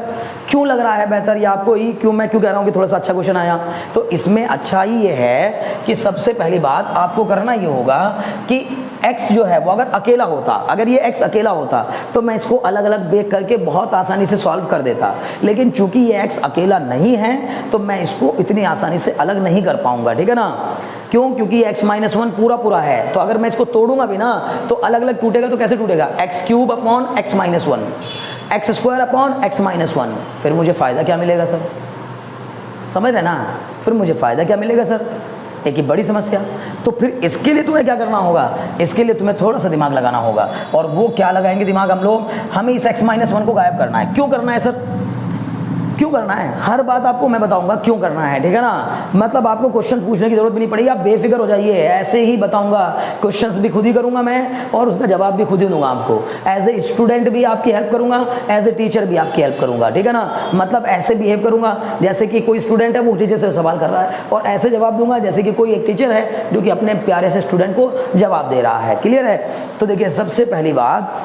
क्यों लग रहा है बेहतर, या आपको ही क्यों, मैं क्यों कह रहा हूँ कि थोड़ा सा अच्छा क्वेश्चन आया। तो इसमें अच्छा ही ये है कि सबसे पहली बात आपको करना ये होगा कि x जो है वो अगर अकेला होता, अगर ये x अकेला होता तो मैं इसको अलग अलग ब्रेक करके बहुत आसानी से सॉल्व कर देता। लेकिन चूंकि ये x अकेला नहीं है तो मैं इसको इतनी आसानी से अलग नहीं कर पाऊंगा, ठीक है ना। क्यों, क्योंकि x-1 पूरा है, तो अगर मैं इसको तोड़ूंगा भी ना तो अलग अलग टूटेगा। तो कैसे टूटेगा, x³ upon x-1, x² upon x-1। फिर मुझे फ़ायदा क्या मिलेगा सर, समझ रहे ना, फिर मुझे फ़ायदा क्या मिलेगा सर, एक ही बड़ी समस्या। तो फिर इसके लिए तुम्हें क्या करना होगा, इसके लिए तुम्हें थोड़ा सा दिमाग लगाना होगा। और वो क्या लगाएंगे दिमाग हम लोग, हमें इस x-1 को गायब करना है। क्यों करना है सर, क्यों करना है, हर बात आपको मैं बताऊंगा क्यों करना है, ठीक है ना। मतलब आपको क्वेश्चन पूछने की जरूरत भी नहीं पड़ेगी, आप बेफिक्र हो जाइए, ऐसे ही बताऊंगा। क्वेश्चंस भी खुद ही करूंगा मैं और उसका जवाब भी खुद ही दूंगा आपको। एज ए स्टूडेंट भी आपकी हेल्प करूंगा, एज ए टीचर भी आपकी हेल्प करूंगा, ठीक है ना। मतलब ऐसे बिहेव करूंगा जैसे कि कोई स्टूडेंट है वो टीचर से सवाल कर रहा है, और ऐसे जवाब दूंगा जैसे कि कोई एक टीचर है जो कि अपने प्यारे से स्टूडेंट को जवाब दे रहा है। क्लियर है। तो देखिए सबसे पहली बात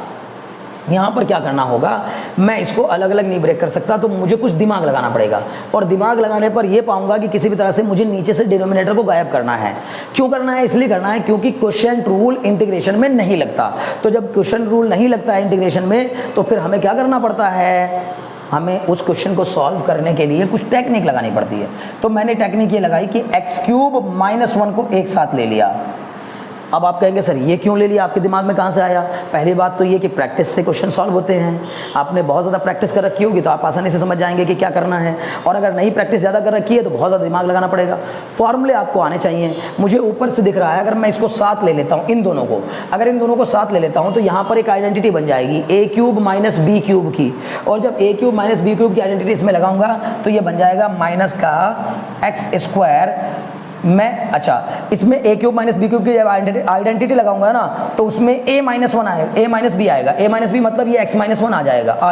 यहाँ पर क्या करना होगा, मैं इसको अलग अलग नहीं ब्रेक कर सकता, तो मुझे कुछ दिमाग लगाना पड़ेगा। और दिमाग लगाने पर यह पाऊंगा कि किसी भी तरह से मुझे नीचे से डिनोमिनेटर को गायब करना है। क्यों करना है, इसलिए करना है क्योंकि क्वेश्चन रूल इंटीग्रेशन में नहीं लगता। तो जब क्वेश्चन रूल नहीं लगता है इंटीग्रेशन में, तो फिर हमें क्या करना पड़ता है, हमें उस क्वेश्चन को सॉल्व करने के लिए कुछ टेक्निक लगानी पड़ती है। तो मैंने टेक्निक ये लगाई कि x³ माइनस 1 को एक साथ ले लिया। अब आप कहेंगे सर ये क्यों ले लिया, आपके दिमाग में कहाँ से आया। पहली बात तो ये कि प्रैक्टिस से क्वेश्चन सॉल्व होते हैं। आपने बहुत ज़्यादा प्रैक्टिस कर रखी होगी तो आप आसानी से समझ जाएंगे कि क्या करना है, और अगर नहीं प्रैक्टिस ज़्यादा कर रखी है तो बहुत ज़्यादा दिमाग लगाना पड़ेगा। फॉर्मूले आपको आने चाहिए। मुझे ऊपर से दिख रहा है, अगर मैं इसको साथ ले लेता हूँ, इन दोनों को अगर इन दोनों को साथ ले लेता हूँ तो यहाँ पर एक आइडेंटिटी बन जाएगी a³ माइनस b³ की, और जब a³ माइनस b³ की आइडेंटिटी इसमें लगाऊंगा तो ये बन जाएगा माइनस का x²। मैं अच्छा इसमें a³ माइनस b³ की जब आइडेंटिटी लगाऊंगा ना तो उसमें a-1 आएगा, a माइनस b आएगा, a माइनस b मतलब ये x-1 आ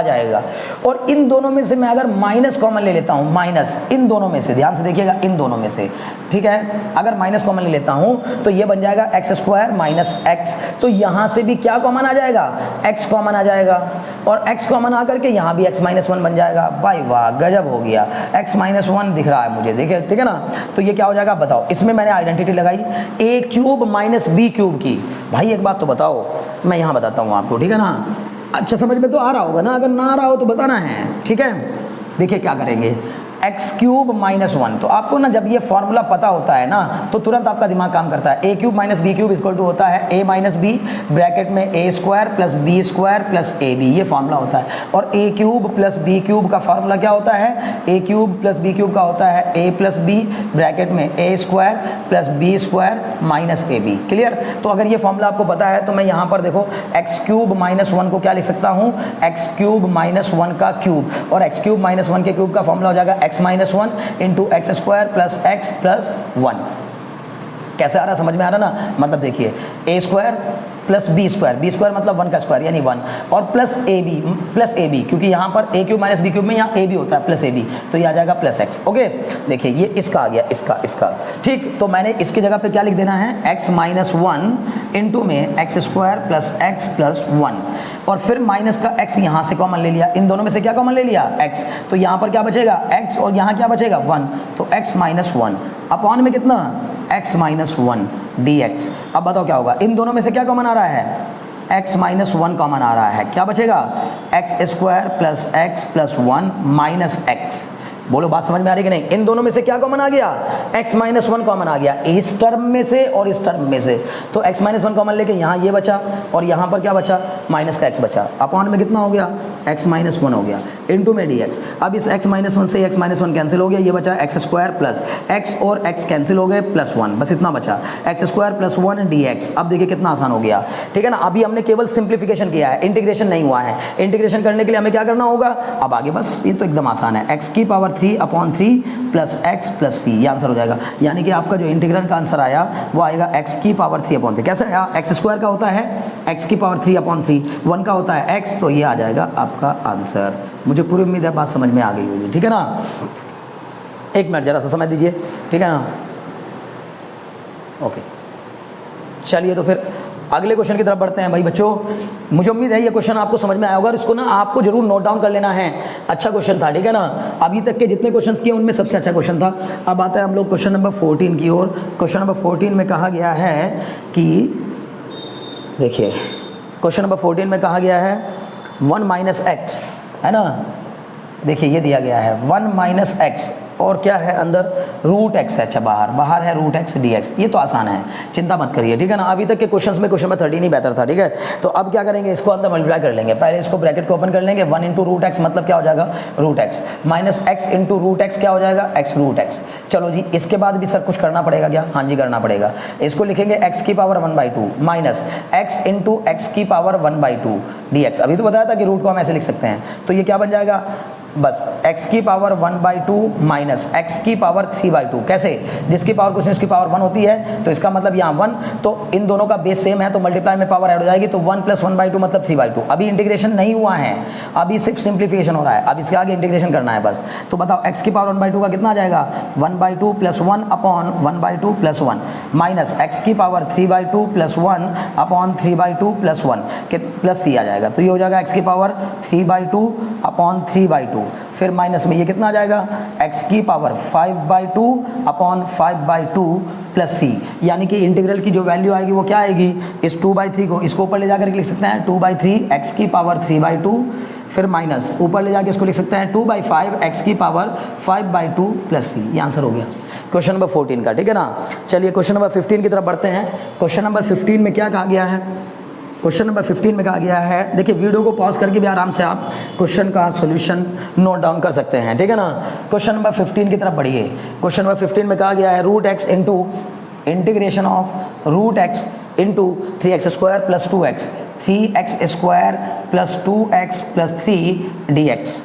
जाएगा। और इन दोनों में से मैं अगर माइनस कॉमन ले लेता हूँ, माइनस इन दोनों में से, ध्यान से देखिएगा इन दोनों में से, ठीक है, अगर माइनस कॉमन ले लेता हूँ तो ये बन जाएगा x² माइनस x। तो यहाँ से भी क्या कॉमन आ जाएगा, x कॉमन आ जाएगा, और x कॉमन आकर के यहाँ भी x-1 बन जाएगा। भाई वाह गजब हो गया, x-1 दिख रहा है मुझे, देखिए ठीक है ना। तो ये क्या हो जाएगा बताओ, इसमें मैंने आइडेंटिटी लगाई a³ माइनस b³ की। भाई एक बात तो बताओ, मैं यहाँ बताता हूँ आपको, ठीक है ना। अच्छा समझ में तो आ रहा होगा ना, अगर ना आ रहा हो तो बताना है, ठीक है। देखिए क्या करेंगे, एक्स क्यूब माइनस 1, तो आपको ना जब ये फॉर्मूला पता होता है ना तो तुरंत आपका दिमाग काम करता है। A cube minus b cube equal to होता है ए माइनस बी ब्रैकेट में a square plus b square plus a b, ये फॉर्मूला होता है। और a cube plus b cube का फॉर्मूला क्या होता है, a cube plus b cube का होता है ए प्लस बी ब्रैकेट में a square plus b square minus a b. Clear. तो अगर ये फॉर्मूला आपको पता है तो मैं यहाँ पर देखो एक्स क्यूब माइनस 1 को क्या लिख सकता हूँ, एक्स क्यूब माइनस 1 का क्यूब, और एक्स क्यूब माइनस 1 के क्यूब का फॉर्मूला हो जाएगा x minus 1 into x square plus x plus 1। कैसे आ रहा, समझ में आ रहा ना। मतलब देखिए ए स्क्वायर प्लस बी स्क्वायर मतलब 1 का स्क्वायर यानी 1, और प्लस ए बी क्योंकि यहाँ पर ए क्यूब माइनस बी क्यूब में यहाँ ए बी होता है प्लस ए बी, तो ये आ जाएगा प्लस एक्स। ओके देखिए ये इसका आ गया, इसका ठीक। तो मैंने इसकी जगह पे क्या लिख देना है, एक्स माइनस 1 इंटू में x square plus x plus 1, और फिर माइनस का एक्स यहाँ से कॉमन ले लिया, इन दोनों में से क्या कॉमन ले लिया, एक्स। तो यहाँ पर क्या बचेगा, एक्स, और यहाँ क्या बचेगा 1, तो एक्स माइनस 1 अपॉन में कितना, एक्स माइनस 1 डी एक्स। अब बताओ क्या होगा, इन दोनों में से क्या कॉमन आ रहा है, x माइनस 1 कॉमन आ रहा है, क्या बचेगा, x square plus x plus 1 minus x. बोलो बात समझ में आ रही कि नहीं। इन दोनों में से क्या कॉमन आ गया, x माइनस 1 कॉमन आ गया, इस टर्म में से और इस टर्म में से। तो x माइनस 1 कॉमन लेके यहाँ ये बचा, और यहाँ पर क्या बचा, माइनस का x बचा, अपॉन में कितना हो गया, x माइनस 1 हो गया इंटू में dx। अब इस x माइनस 1 से x माइनस 1 कैंसिल हो गया, ये बचा एक्स स्क्वायर प्लस x और x कैंसिल हो गए प्लस 1, बस इतना बचा, एक्स स्क्वायर प्लस 1 dx। अब देखिए कितना आसान हो गया, ठीक है ना। अभी हमने केवल सिंप्लीफिकेशन किया है, इंटीग्रेशन नहीं हुआ है। इंटीग्रेशन करने के लिए हमें क्या करना होगा, अब आगे बस ये तो एकदम आसान है, x की power 3 upon 3 plus x plus C, ये आंसर हो जाएगा। यानी कि आपका जो इंटीग्रल का आंसर आया वो आएगा x की पावर 3 अपॉन 3। कैसे आया, एक्स स्क्वायर का होता है x की पावर 3 अपॉन 3, 1 का होता है x, तो ये आ जाएगा आपका आंसर। मुझे पूरी उम्मीद है बात समझ में आ गई होगी, ठीक है ना। एक मिनट जरा सा समझ दीजिए, ठीक है ना। ओके चलिए तो फिर अगले क्वेश्चन की तरफ बढ़ते हैं भाई बच्चों। मुझे उम्मीद है ये क्वेश्चन आपको समझ में आया होगा, और इसको ना आपको जरूर नोट डाउन कर लेना है। अच्छा क्वेश्चन था, ठीक है ना। अभी तक के जितने क्वेश्चंस किए उनमें सबसे अच्छा क्वेश्चन था। अब आता है हम लोग क्वेश्चन नंबर 14 की ओर। क्वेश्चन नंबर 14 में कहा गया है कि देखिए क्वेश्चन नंबर 14 में कहा गया है 1 माइनस एक्स, है ना। देखिए ये दिया गया है 1 माइनस एक्स, और क्या है अंदर, रूट एक्स है। अच्छा बाहर है रूट एक्स डी एक्स। ये तो आसान है, चिंता मत करिए, ठीक है ना। अभी तक के क्वेश्चंस में क्वेश्चन नंबर 13 ही बेहतर था, ठीक है। तो अब क्या करेंगे, इसको अंदर मल्टीप्लाई कर लेंगे। पहले इसको ब्रैकेट को ओपन कर लेंगे, 1 इंटू रूट एक्स मतलब क्या हो जाएगा, root x, minus x into root x क्या हो जाएगा, एक्स रूट एक्स। चलो जी, इसके बाद भी सर कुछ करना पड़ेगा क्या, हाँ जी करना पड़ेगा। इसको लिखेंगे एक्स की power 1/2 minus x into x की पावर 1/2 डी एक्स। अभी तो बताया था कि रूट को हम ऐसे लिख सकते हैं, तो ये क्या बन जाएगा, बस x की पावर 1/2 माइनस x की पावर 3/2। कैसे, जिसकी पावर कुछ नहीं उसकी पावर 1 होती है, तो इसका मतलब यहाँ 1, तो इन दोनों का बेस सेम है तो मल्टीप्लाई में पावर ऐड हो जाएगी, तो 1 + 1/2 मतलब 3/2। अभी इंटीग्रेशन नहीं हुआ है, अभी सिर्फ सिंप्लीफिकेशन हो रहा है, अब इसके आगे इंटीग्रेशन करना है बस। तो बताओ x की पावर 1/2 का कितना आ जाएगा, 1/2 + 1 अपॉन 1/2 + 1 माइनस x की पावर 3/2 + 1 अपॉन 3/2 + 1 के प्लस c आ जाएगा। तो ये हो जाएगा x की पावर 3/2 अपॉन 3/2, फिर माइनस में ये कितना आ जाएगा, x की पावर 5/2 अपॉन 5/2 प्लस c। यानी कि इंटीग्रल की जो वैल्यू आएगी वो क्या आएगी, इस 2/3 को इसको ऊपर ले जाकर लिख सकते हैं 2/3 x की पावर 3/2, फिर माइनस ऊपर ले जाके इसको लिख सकते हैं 2/5 x की पावर 5/2 प्लस c। ये आंसर हो गया क्वेश्चन नंबर 14 का, ठीक है ना। चलिए क्वेश्चन नंबर 15 की तरफ बढ़ते हैं। क्वेश्चन नंबर 15 में क्या कहा गया है, क्वेश्चन नंबर 15 में कहा गया है, देखिए वीडियो को पॉज करके भी आराम से आप क्वेश्चन का सॉल्यूशन नोट डाउन कर सकते हैं, ठीक है ना। क्वेश्चन नंबर 15 की तरफ बढ़िए। क्वेश्चन नंबर 15 में कहा गया है root x into integration of root x into 3x² + 2x, 3x² + 2x + 3 dx।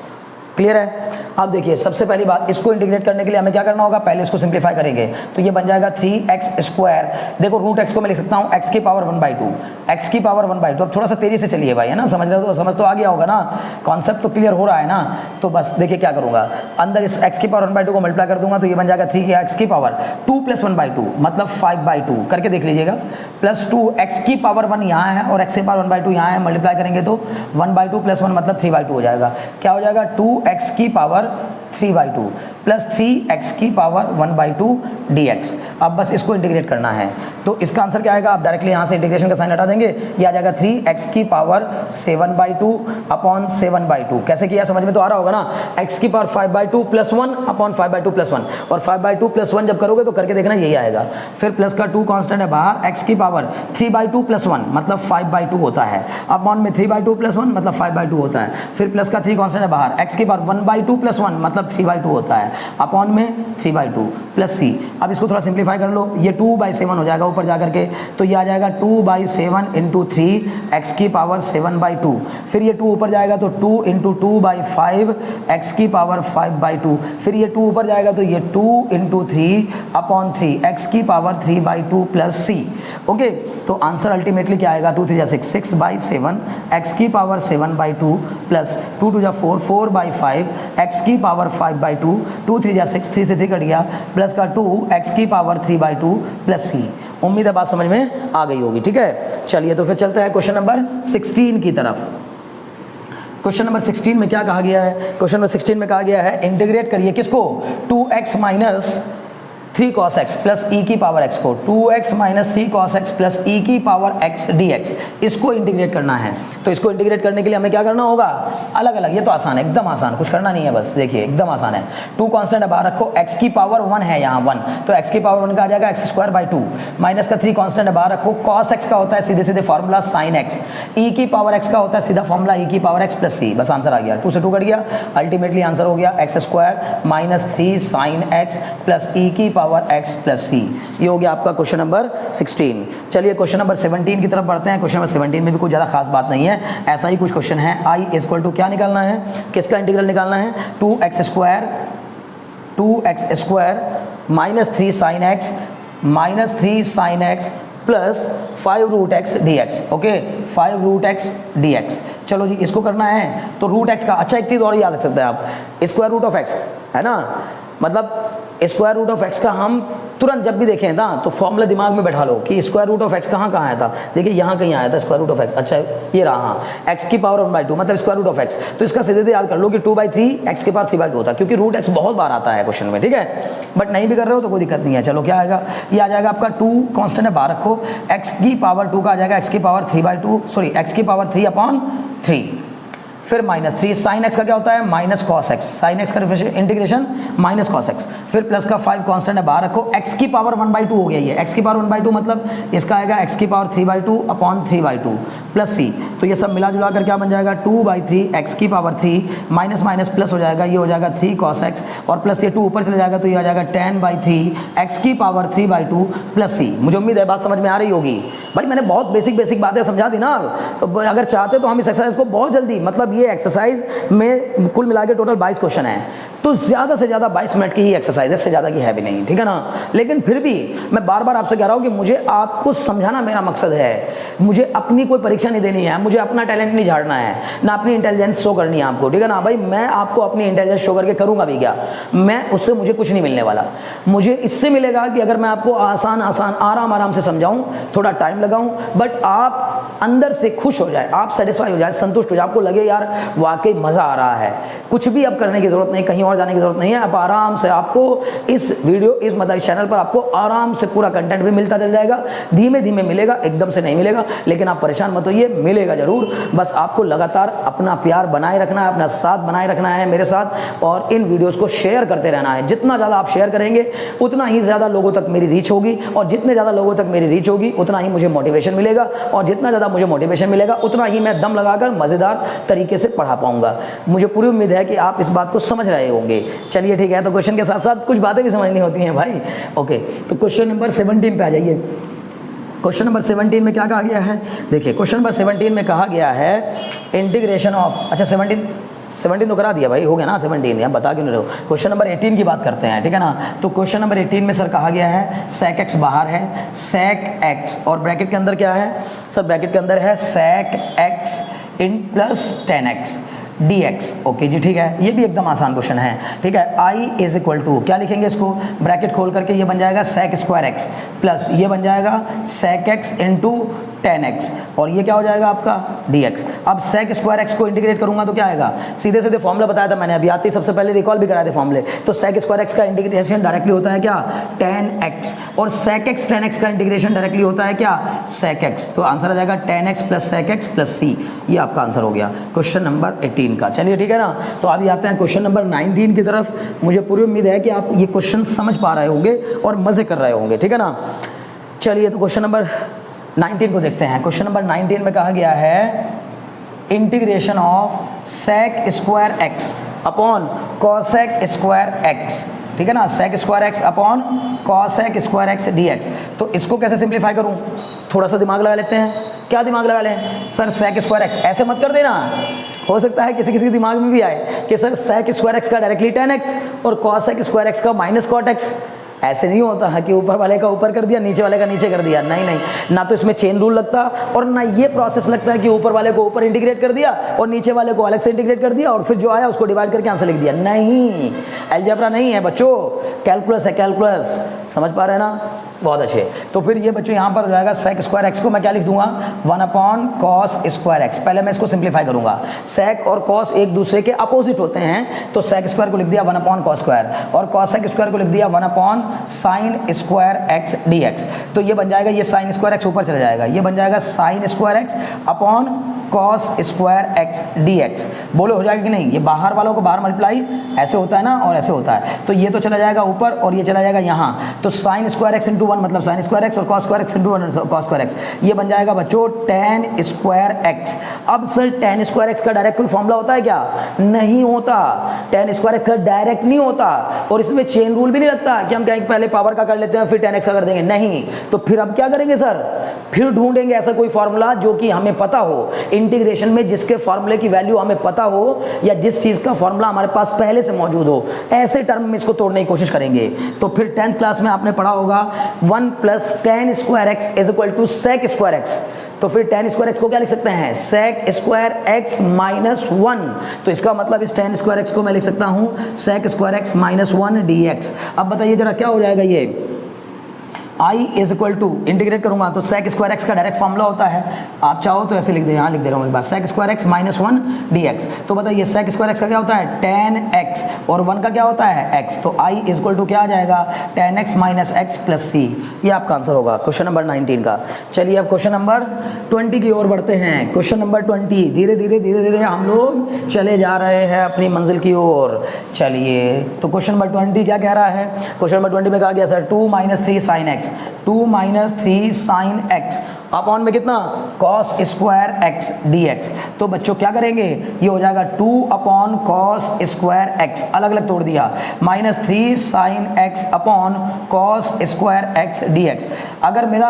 Clear है। अब देखिए सबसे पहली बात, इसको इंटीग्रेट करने के लिए हमें क्या करना होगा, पहले इसको सिंप्लीफाई करेंगे, तो ये बन जाएगा 3x²। देखो रूट एक्स को मैं लिख सकता हूँ x की पावर 1/2, x की पावर 1/2। अब थोड़ा सा तेजी से चलिए भाई, है ना, समझ रहे हो, समझ तो आ गया होगा ना, कॉन्सेप्ट तो क्लियर हो रहा है ना। तो बस देखिए क्या करूँगा, अंदर इस x की पावर 1/2 को मल्टीप्लाई कर दूंगा, तो ये बन जाएगा 3x की पावर 2 + 1/2 मतलब 5/2 करके देख लीजिएगा, प्लस 2 x की पावर 1 यहाँ है और x की पावर 1/2 यहाँ है, मल्टीप्लाई करेंगे तो 1/2 + 1 मतलब 3/2 हो जाएगा। क्या हो जाएगा, 2x की पावर 3/2 प्लस 3x की पावर 1/2 dx। अब बस इसको इंटीग्रेट करना है, तो इसका आंसर क्या आएगा, आप डायरेक्टली यहाँ से इंटीग्रेशन का साइन हटा देंगे, ये आ जाएगा 3x की पावर 7/2 अपॉन 7/2। कैसे किया समझ में तो आ रहा होगा ना, x की पावर 5/2 प्लस 1 अपॉन 5/2 प्लस 1, और 5/2 प्लस 1 जब करोगे तो करके देखना यही आएगा। फिर प्लस का 2 कांस्टेंट है बाहर, x की पावर 3/2 प्लस 1 मतलब 5/2 होता है, अपॉन में 3/2 प्लस 1 मतलब 5/2 होता है। फिर प्लस का 3 कांस्टेंट है बाहर, x की पावर 1/2 प्लस 1 मतलब 3/2 होता है, अपॉन में 3/2 प्लस c। अब इसको थोड़ा सिंप्लीफाई कर लो, ये 2/7 हो जाएगा ऊपर जाकर के, तो ये आ जाएगा 2/7 इंटू 3 x की पावर 7/2। फिर ये 2 ऊपर जाएगा तो 2 इंटू 2/5 x की पावर 5/2। फिर ये 2 ऊपर जाएगा तो ये 2 इंटू 3 अपॉन 3 x की पावर 3/2 प्लस c। ओके, तो आंसर अल्टीमेटली क्या आएगा, 2 3 जा 6, 6/7 x की पावर 7/2 प्लस 2 2 जा 4, 4/5 x की पावर 5/2, 2 3 जा 6, 3 से 3 कट गया, प्लस का 2 x की पावर 3/2 प्लस c। उम्मीद है बात समझ में आ गई होगी। ठीक है, चलिए तो फिर चलते हैं क्वेश्चन नंबर 16 की तरफ। क्वेश्चन नंबर 16 में क्या कहा गया है, क्वेश्चन नंबर 16 में कहा गया है इंटीग्रेट करिए किसको, 2x minus 3 cos x plus e की पावर x को, 2x minus 3 cos x plus e की पावर x dx, इसको इंटीग्रेट करना है। तो इसको इंटीग्रेट करने के लिए हमें क्या करना होगा, अलग अलग, ये तो आसान है, एकदम आसान, कुछ करना नहीं है, बस देखिए एकदम आसान है। 2 कांस्टेंट है बाहर रखो, x की पावर 1 है यहाँ 1, तो x की पावर 1 का आ जाएगा x²/2, माइनस का 3 कांस्टेंट है बाहर रखो, cos x का होता है सीधे सीधे फॉर्मूला sin x, e की पावर x का होता है सीधा फॉर्मूला e की पावर x प्लस c। बस आंसर आ गया, 2 से 2 कट गया, अल्टीमेटली आंसर हो गया x² minus 3 sin x plus e की पावर x प्लस c। ये हो गया आपका क्वेश्चन नंबर 16। चलिए क्वेश्चन नंबर 17 की तरफ बढ़ते हैं। क्वेश्चन नंबर 17 में भी कोई ज़्यादा खास बात नहीं है, ऐसा ही कुछ क्वेश्चन है। i इक्वल टू क्या निकालना है, किसका इंटीग्रल निकालना है, 2x² minus 3 sin x minus 3 sin x plus 5√x dx। Okay, 5√x dx। चलो जी, इसको करना है तो रूट एक्स का, अच्छा एक चीज़ और याद रख सकते हैं आप, स्क्वायर रूट ऑफ एक्स है ना, मतलब स्क्वायर रूट ऑफ एक्स का हम तुरंत जब भी देखें ना तो फॉर्मूला दिमाग में बैठा लो कि स्क्वायर रूट ऑफ एक्स कहाँ कहाँ आया था। देखिए यहाँ कहीं आया था स्क्वायर रूट ऑफ एक्स, अच्छा ये रहा, हाँ, एक्स की पावर 1/2 मतलब स्क्वायर रूट ऑफ एक्स। तो इसका सीधे सीधे याद कर लो कि 2/3 एक्स की पावर 3/2 होता है, क्योंकि रूट एक्स बहुत बार आता है क्वेश्चन में। ठीक है, बट नहीं भी कर रहे हो तो कोई दिक्कत नहीं है। चलो क्या आएगा, ये आ जाएगा आपका 2 कॉन्स्टेंट है बाहर रखो, एक्स की पावर 2 का आ जाएगा एक्स की पावर 3/2, सॉरी एक्स की पावर 3/3, फिर माइनस 3 साइन एक्स का क्या होता है, minus cos x, sine x का इंटीग्रेशन माइनस कॉस एक्स, फिर प्लस का 5 कांस्टेंट है बाहर रखो, एक्स की पावर 1/2 हो गया, ये एक्स की पावर 1/2 मतलब इसका आएगा एक्स की पावर 3/2 अपॉन 3/2 प्लस सी। तो ये सब मिला जुला कर क्या बन जाएगा, 2/3 एक्स की पावर 3 माइनस माइनस प्लस हो जाएगा, ये हो जाएगा 3 कॉस एक्स, और प्लस ये 2 ऊपर चले जाएगा तो ये आ जाएगा 10/3 एक्स की पावर 3/2 प्लस सी। मुझे उम्मीद है बात समझ में आ रही होगी। भाई मैंने बहुत बेसिक बातें समझा दी ना, अगर चाहते तो हम इस एक्सरसाइज को बहुत जल्दी, मतलब ये एक्सरसाइज में कुल मिला के टोटल 22 क्वेश्चन है, तो ज़्यादा से ज़्यादा 22 मिनट की ही एक्सरसाइज है, इससे ज़्यादा की है भी नहीं, ठीक है ना। लेकिन फिर भी मैं बार बार आपसे कह रहा हूँ कि मुझे आपको समझाना मेरा मकसद है, मुझे अपनी कोई परीक्षा नहीं देनी है, मुझे अपना टैलेंट नहीं झाड़ना है, ना अपनी इंटेलिजेंस शो करनी है आपको, ठीक है ना भाई। मैं आपको अपनी इंटेलिजेंस शो करके करूँगा भी क्या, मैं उससे मुझे कुछ नहीं मिलने वाला। मुझे इससे मिलेगा कि अगर मैं आपको आसान आराम से समझाऊँ, थोड़ा टाइम लगाऊँ, बट आप अंदर से खुश हो जाए, आप सेटिस्फाई हो जाए, संतुष्ट हो जाए, आपको लगे यार वाकई मज़ा आ रहा है। कुछ भी अब करने की ज़रूरत नहीं, कहीं और जाने की ज़रूरत नहीं है, आप आराम से, आपको इस वीडियो इस मतलब इस चैनल पर आपको आराम से पूरा कंटेंट भी मिलता चल जाएगा, धीमे धीमे मिलेगा, एकदम से नहीं मिलेगा, लेकिन आप परेशान मत होइए, मिलेगा ज़रूर। बस आपको लगातार अपना प्यार बनाए रखना है, अपना साथ बनाए रखना है मेरे साथ, और इन वीडियोज़ को शेयर करते रहना है। जितना ज़्यादा आप शेयर करेंगे उतना ही ज़्यादा लोगों तक मेरी रीच होगी, और जितने ज़्यादा लोगों तक मेरी रीच होगी उतना ही मुझे मोटिवेशन मिलेगा, और जितना ज़्यादा मुझे मोटिवेशन मिलेगा उतना ही मैं दम लगाकर मज़ेदार तरीके से पढ़ा पाऊंगा। मुझे पूरी उम्मीद है कि आप इस बात को समझ रहे होंगे। चलिए ठीक है, तो क्वेश्चन के साथ साथ कुछ बातें भी समझनी होती हैं भाई। ओके, तो क्वेश्चन नंबर 17 पे आ जाइए। क्वेश्चन नंबर 17 में क्या कहा गया है, देखिए क्वेश्चन नंबर 17 में कहा गया है इंटीग्रेशन ऑफ, अच्छा 17 तो करा दिया भाई, हो गया ना 17, आप बता क्यों नहीं रहे हो। क्वेश्चन नंबर 18 की बात करते हैं, ठीक है ना। तो क्वेश्चन नंबर 18 में सर कहा गया है sec x बाहर है, sec x और ब्रैकेट के अंदर क्या है सर, ब्रैकेट के अंदर है sec x in plus 10x dx। Okay जी, ठीक है, ये भी एकदम आसान क्वेश्चन है, ठीक है। i इज इक्वल टू क्या लिखेंगे इसको, ब्रैकेट खोल करके ये बन जाएगा sec² x प्लस ये बन जाएगा sec x इंटू 10x और ये क्या हो जाएगा आपका dx। अब sec स्क्वायर x को इंटीग्रेट करूंगा तो क्या आएगा, सीधे सीधे फॉर्मूला बताया था मैंने, अभी आते ही सबसे पहले रिकॉल भी कराए थे फॉर्मूले। तो sec स्क्वायर x का इंटीग्रेशन डायरेक्टली होता है क्या 10x और sec x 10x का इंटीग्रेशन डायरेक्टली होता है क्या sec x। तो आंसर आ जाएगा 10x plus sec x plus c। ये आपका आंसर हो गया क्वेश्चन नंबर 18 का। चलिए ठीक है ना, तो अभी आते हैं क्वेश्चन नंबर 19 की तरफ। मुझे पूरी उम्मीद है कि आप ये क्वेश्चन समझ पा रहे होंगे और मजे कर रहे होंगे, ठीक है ना। चलिए तो क्वेश्चन नंबर 19 को देखते हैं। क्वेश्चन नंबर 19 में कहा गया है integration of sec square x upon cosec square x, ठीक है ना, sec square x upon cosec square x dx। तो इसको कैसे सिंप्लीफाई करूं, थोड़ा सा दिमाग लगा लेते हैं। क्या दिमाग लगा लें सर, sec स्क्वायर x ऐसे मत कर देना, हो सकता है किसी किसी के दिमाग में भी आए कि सर sec स्क्वायर x का डायरेक्टली 10x और cosec स्क्वायर x का माइनस cot x। ऐसे नहीं होता है कि ऊपर वाले का ऊपर कर दिया नीचे वाले का नीचे कर दिया, नहीं नहीं, ना तो इसमें चेन रूल लगता और ना ये प्रोसेस लगता है कि ऊपर वाले को ऊपर इंटीग्रेट कर दिया और नीचे वाले को अलग से इंटीग्रेट कर दिया और फिर जो आया उसको डिवाइड करके आंसर लिख दिया। नहीं, अलजेब्रा नहीं है बच्चों, कैलकुलस है, कैलकुलस। समझ पा रहे हैं ना, बहुत अच्छे। तो फिर ये बच्चों यहाँ पर हो जाएगा sec स्क्वायर एक्स को मैं क्या लिख दूंगा 1 अपॉन कॉस स्क्वायर एक्स। पहले मैं इसको सिंप्लीफाई करूंगा, sec और cos एक दूसरे के अपोजिट होते हैं, तो sec स्क्वायर को लिख दिया 1 अपॉन कॉस स्क्वायर और cosec स्क्वायर को लिख दिया 1 upon sine square x dx। तो ये बन जाएगा, ये साइन स्क्वायर एक्स ऊपर चला जाएगा, ये बन जाएगा sine square x upon cos square x dx। बोलो हो जाएगा कि नहीं, ये बाहर वालों को बाहर मल्टीप्लाई ऐसे होता है ना और ऐसे होता है, तो ये तो चला जाएगा ऊपर और ये चला जाएगा यहाँ। तो साइन स्क्वायर एक्स इंटू 1 मतलब साइन स्क्वायर एक्स और cos square x into 1 cos square x. ये बन जाएगा बच्चों tan स्क्वायर एक्स। अब सर tan स्क्वायर एक्स का डायरेक्ट कोई फॉर्मूला होता है क्या, नहीं होता। tan स्क्वायर एक्स का डायरेक्ट नहीं होता और इसमें चेन रूल भी नहीं लगता कि हम कहेंगे पहले पावर का कर लेते हैं फिर tan x का कर देंगे, नहीं। तो फिर अब क्या करेंगे सर, फिर ढूंढेंगे ऐसा कोई फॉर्मूला जो कि हमें पता हो इंटीग्रेशन में, जिसके फॉर्मूले की वैल्यू हमें पता हो या जिस चीज का फॉर्मूला हमारे पास पहले से मौजूद हो, ऐसे टर्म में इसको तोड़ने की कोशिश करेंगे। तो फिर 10th क्लास में आपने पढ़ा होगा 1 plus tan square x is equal to sec square x. तो फिर tan स्क्वायर एक्स को क्या लिख सकते हैं sec स्क्वायर एक्स माइनस 1। तो इसका मतलब इस tan स्क्वायर एक्स को मैं लिख सकता हूं sec square x minus 1 dx। अब बताइए जरा क्या हो जाएगा, ये I is equal to integrate करूंगा तो sec स्क्वायर एक्स का डायरेक्ट फॉर्मूला होता है, आप चाहो तो ऐसे लिख दे, यहाँ लिख दे रहा हूँ एक बार sec square x minus 1 dx। तो बताइए sec स्क्वायर एक्स का क्या होता है tan x और 1 का क्या होता है x। तो I इज इक्वल टू क्या आ जाएगा tan x minus x plus C. ये आपका आंसर होगा क्वेश्चन नंबर 19 का। चलिए अब क्वेश्चन नंबर 20 की ओर बढ़ते हैं। क्वेश्चन नंबर 20, धीरे धीरे हम लोग चले जा रहे हैं अपनी मंजिल की ओर। चलिए तो क्वेश्चन नंबर 20 क्या कह रहा है, क्वेश्चन नंबर 20 में कहा गया sir 2 minus 3 sine x, 2 minus 3 sine x upon में कितना कॉस स्क्वायर एक्स dx। तो बच्चों क्या करेंगे, ये हो जाएगा 2 अपॉन कॉस स्क्वायर एक्स, अलग अलग तोड़ दिया, minus 3 sine x upon cos square x dx। अगर मेरा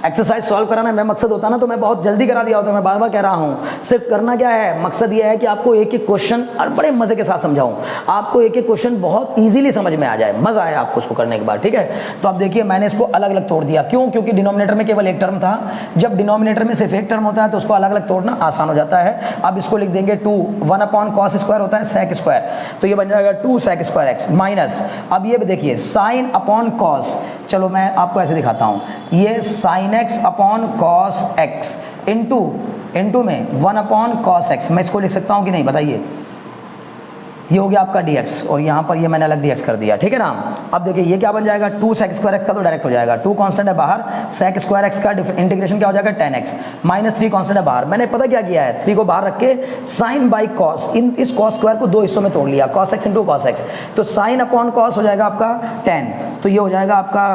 एक्सरसाइज सॉल्व कराना मेरा मकसद होता ना तो मैं बहुत जल्दी करा दिया होता, मैं बार बार कह रहा हूँ। सिर्फ करना क्या है, मकसद ये है कि आपको एक एक क्वेश्चन और बड़े मजे के साथ समझाऊं, आपको एक एक क्वेश्चन बहुत ईजिली समझ में आ जाए, मजा आए आपको उसको करने के बाद, ठीक है। तो आप देखिए मैंने इसको अलग अलग तोड़ दिया, क्यों, क्योंकि डिनोमिनेटर में केवल एक टर्म था। जब डिनोमिनेटर में सिर्फ एक टर्म होता है तो उसको अलग अलग तोड़ना आसान हो जाता है। अब इसको लिख देंगे 2, 1 अपॉन कॉस स्क्वायर होता है sec स्क्वायर, तो ये बन जाएगा 2 sec स्क्वायर एक्स माइनस, अब ये भी देखिए साइन अपॉन कॉस, चलो मैं आपको ऐसे दिखाता हूँ, ये sine x upon cos x into में 1 अपॉन कॉस एक्स। मैं इसको लिख सकता हूँ कि नहीं बताइए, ये हो गया आपका dx और यहाँ पर ये मैंने अलग dx कर दिया, ठीक है ना। अब देखिए ये क्या बन जाएगा 2 sec स्क्वायर एक्स का तो डायरेक्ट हो जाएगा, 2 कांस्टेंट है बाहर, sec स्क्वायर एक्स का इंटीग्रेशन क्या हो जाएगा tan x माइनस 3 कांस्टेंट है बाहर। मैंने पता क्या किया है, 3 को बाहर रख के साइन बाई कॉस, इस कॉस स्क्वायर को 2 हिस्सों में तोड़ लिया, cos x into cos x। तो साइन अपॉन कॉस हो जाएगा आपका tan, तो ये हो जाएगा आपका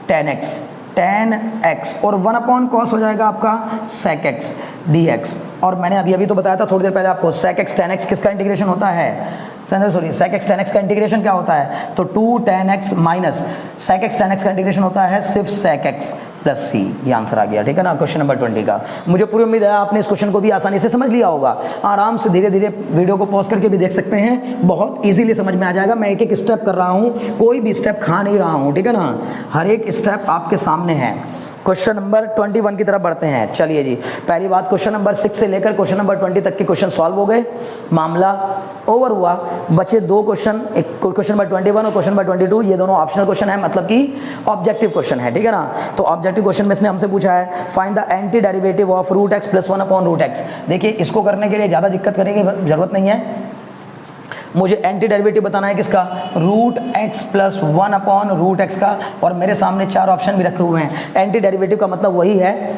tan x और 1 अपॉन कॉस हो जाएगा आपका sec x dx। और मैंने अभी तो बताया था थोड़ी देर पहले आपको sec x tan x किसका इंटीग्रेशन होता है, sorry sec x tan x का इंटीग्रेशन क्या होता है, तो 2 tan x minus sec x tan x का इंटीग्रेशन होता है सिर्फ sec x प्लस सी। ये आंसर आ गया, ठीक है ना, क्वेश्चन नंबर 20 का। मुझे पूरी उम्मीद है आपने इस क्वेश्चन को भी आसानी से समझ लिया होगा। आराम से धीरे धीरे वीडियो को पॉज करके भी देख सकते हैं, बहुत इजीली समझ में आ जाएगा। मैं एक एक स्टेप कर रहा हूँ, कोई भी स्टेप खा नहीं रहा हूँ, ठीक है ना, हर एक स्टेप आपके सामने है। क्वेश्चन नंबर 21 की तरफ बढ़ते हैं। चलिए जी, पहली बात, क्वेश्चन नंबर 6 से लेकर क्वेश्चन नंबर 20 तक के क्वेश्चन सॉल्व हो गए, मामला ओवर हुआ। बचे दो क्वेश्चन, एक क्वेश्चन नंबर 21 और क्वेश्चन नंबर 22, ये दोनों ऑप्शनल क्वेश्चन है, मतलब कि ऑब्जेक्टिव क्वेश्चन है, ठीक है ना। तो ऑब्जेक्टिव क्वेश्चन में इसने हमसे पूछा है find the anti derivative of root x plus 1 upon root x. देखिए, इसको करने के लिए ज़्यादा दिक्कत करने की जरूरत नहीं है, मुझे एंटी डेरिवेटिव बताना है किसका, root x plus 1 upon root x का, और मेरे सामने चार ऑप्शन भी रखे हुए हैं। एंटी डेरिवेटिव का मतलब वही है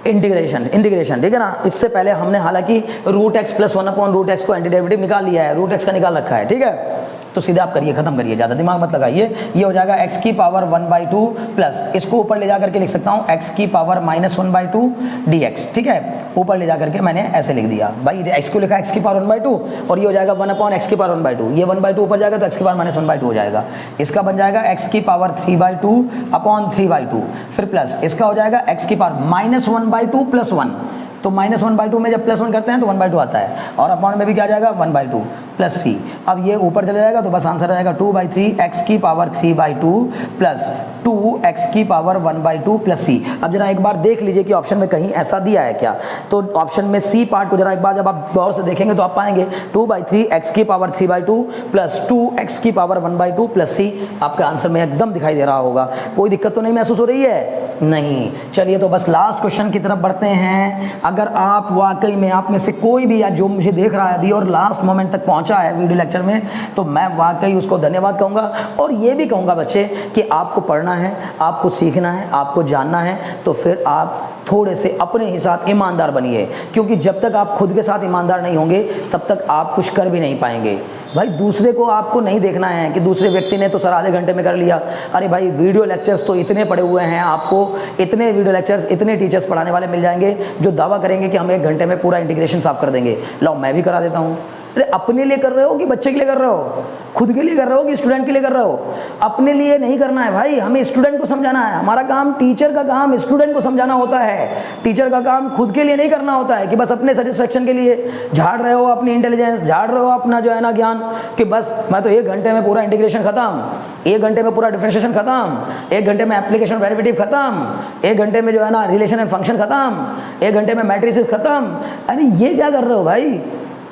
इंटीग्रेशन, ठीक है ना। इससे पहले हमने हालांकि root x plus 1 upon root x को एंटी डेरिवेटिव निकाल लिया है, रूट एक्स का निकाल रखा है, ठीक है। तो सीधे आप करिए, खत्म करिए, ज़्यादा दिमाग मत लगाइए। ये हो जाएगा x की पावर 1/2 प्लस, इसको ऊपर ले जा करके लिख सकता हूँ x की पावर -1/2 dx, ठीक है। ऊपर ले जा करके मैंने ऐसे लिख दिया भाई, x को लिखा x की पावर 1/2 और ये हो जाएगा 1 अपॉन x की पावर 1/2, ये 1/2 ऊपर जाएगा तो x की पावर -1/2 हो जाएगा। इसका बन जाएगा x की पावर 3/2 अपॉन 3/2, फिर प्लस इसका हो जाएगा x की पावर -1/2 प्लस 1, तो -1/2 में जब +1 करते हैं तो 1/2 आता है, और अपॉन में भी क्या आ जाएगा 1/2 प्लस c। अब ये ऊपर चले जाएगा तो बस आंसर आ जाएगा 2/3 x की पावर 3/2 प्लस 2x की पावर 1/2 प्लस c। अब जरा एक बार देख लीजिए कि ऑप्शन में कहीं ऐसा दिया है क्या, तो ऑप्शन में c पार्ट को जरा एक बार जब आप गौर से देखेंगे तो आप पाएंगे 2/3 x की पावर 3/2 प्लस 2x की पावर 1/2 प्लस c। आपके आंसर में एकदम दिखाई दे रहा होगा, कोई दिक्कत तो नहीं महसूस हो रही है? नहीं। चलिए, तो बस लास्ट क्वेश्चन की तरफ बढ़ते हैं। अगर आप वाकई में, आप में से कोई भी या जो मुझे देख रहा है अभी और लास्ट मोमेंट तक पहुंचा है वीडियो लेक्चर में, तो मैं वाकई उसको धन्यवाद कहूँगा। और ये भी कहूँगा बच्चे कि आपको पढ़ना है, आपको सीखना है, आपको जानना है, तो फिर आप थोड़े से अपने ही साथ ईमानदार बनिए, क्योंकि जब तक आप खुद के साथ ईमानदार नहीं होंगे तब तक आप कुछ कर भी नहीं पाएंगे। भाई, दूसरे को आपको नहीं देखना है कि दूसरे व्यक्ति ने तो सर आधे घंटे में कर लिया। अरे भाई, वीडियो लेक्चर्स तो इतने पड़े हुए हैं, आपको इतने वीडियो लेक्चर्स, इतने टीचर्स पढ़ाने वाले मिल जाएंगे जो दावा करेंगे कि हम 1 घंटे में पूरा इंटीग्रेशन साफ कर देंगे। लो, मैं भी करा देता हूँ। अरे, अपने लिए कर रहे हो कि बच्चे के लिए कर रहे हो, खुद के लिए कर रहे हो कि स्टूडेंट के लिए कर रहे हो? अपने लिए नहीं करना है भाई, हमें स्टूडेंट को समझाना है। हमारा काम, टीचर का काम स्टूडेंट को समझाना होता है। टीचर का काम खुद के लिए नहीं करना होता है कि बस अपने सेटिस्फेक्शन के लिए झाड़ रहे हो अपनी इंटेलिजेंस, झाड़ रहे हो अपना जो है ना ज्ञान, कि बस मैं तो 1 घंटे में पूरा इंटीग्रेशन खत्म, 1 घंटे में पूरा डिफरेंशिएशन खत्म, 1 घंटे में एप्लीकेशन डेरिवेटिव खत्म, 1 घंटे में जो है ना रिलेशन एंड फंक्शन खत्म, 1 घंटे में मैट्रिसेस खत्म। अरे ये क्या कर रहे हो भाई?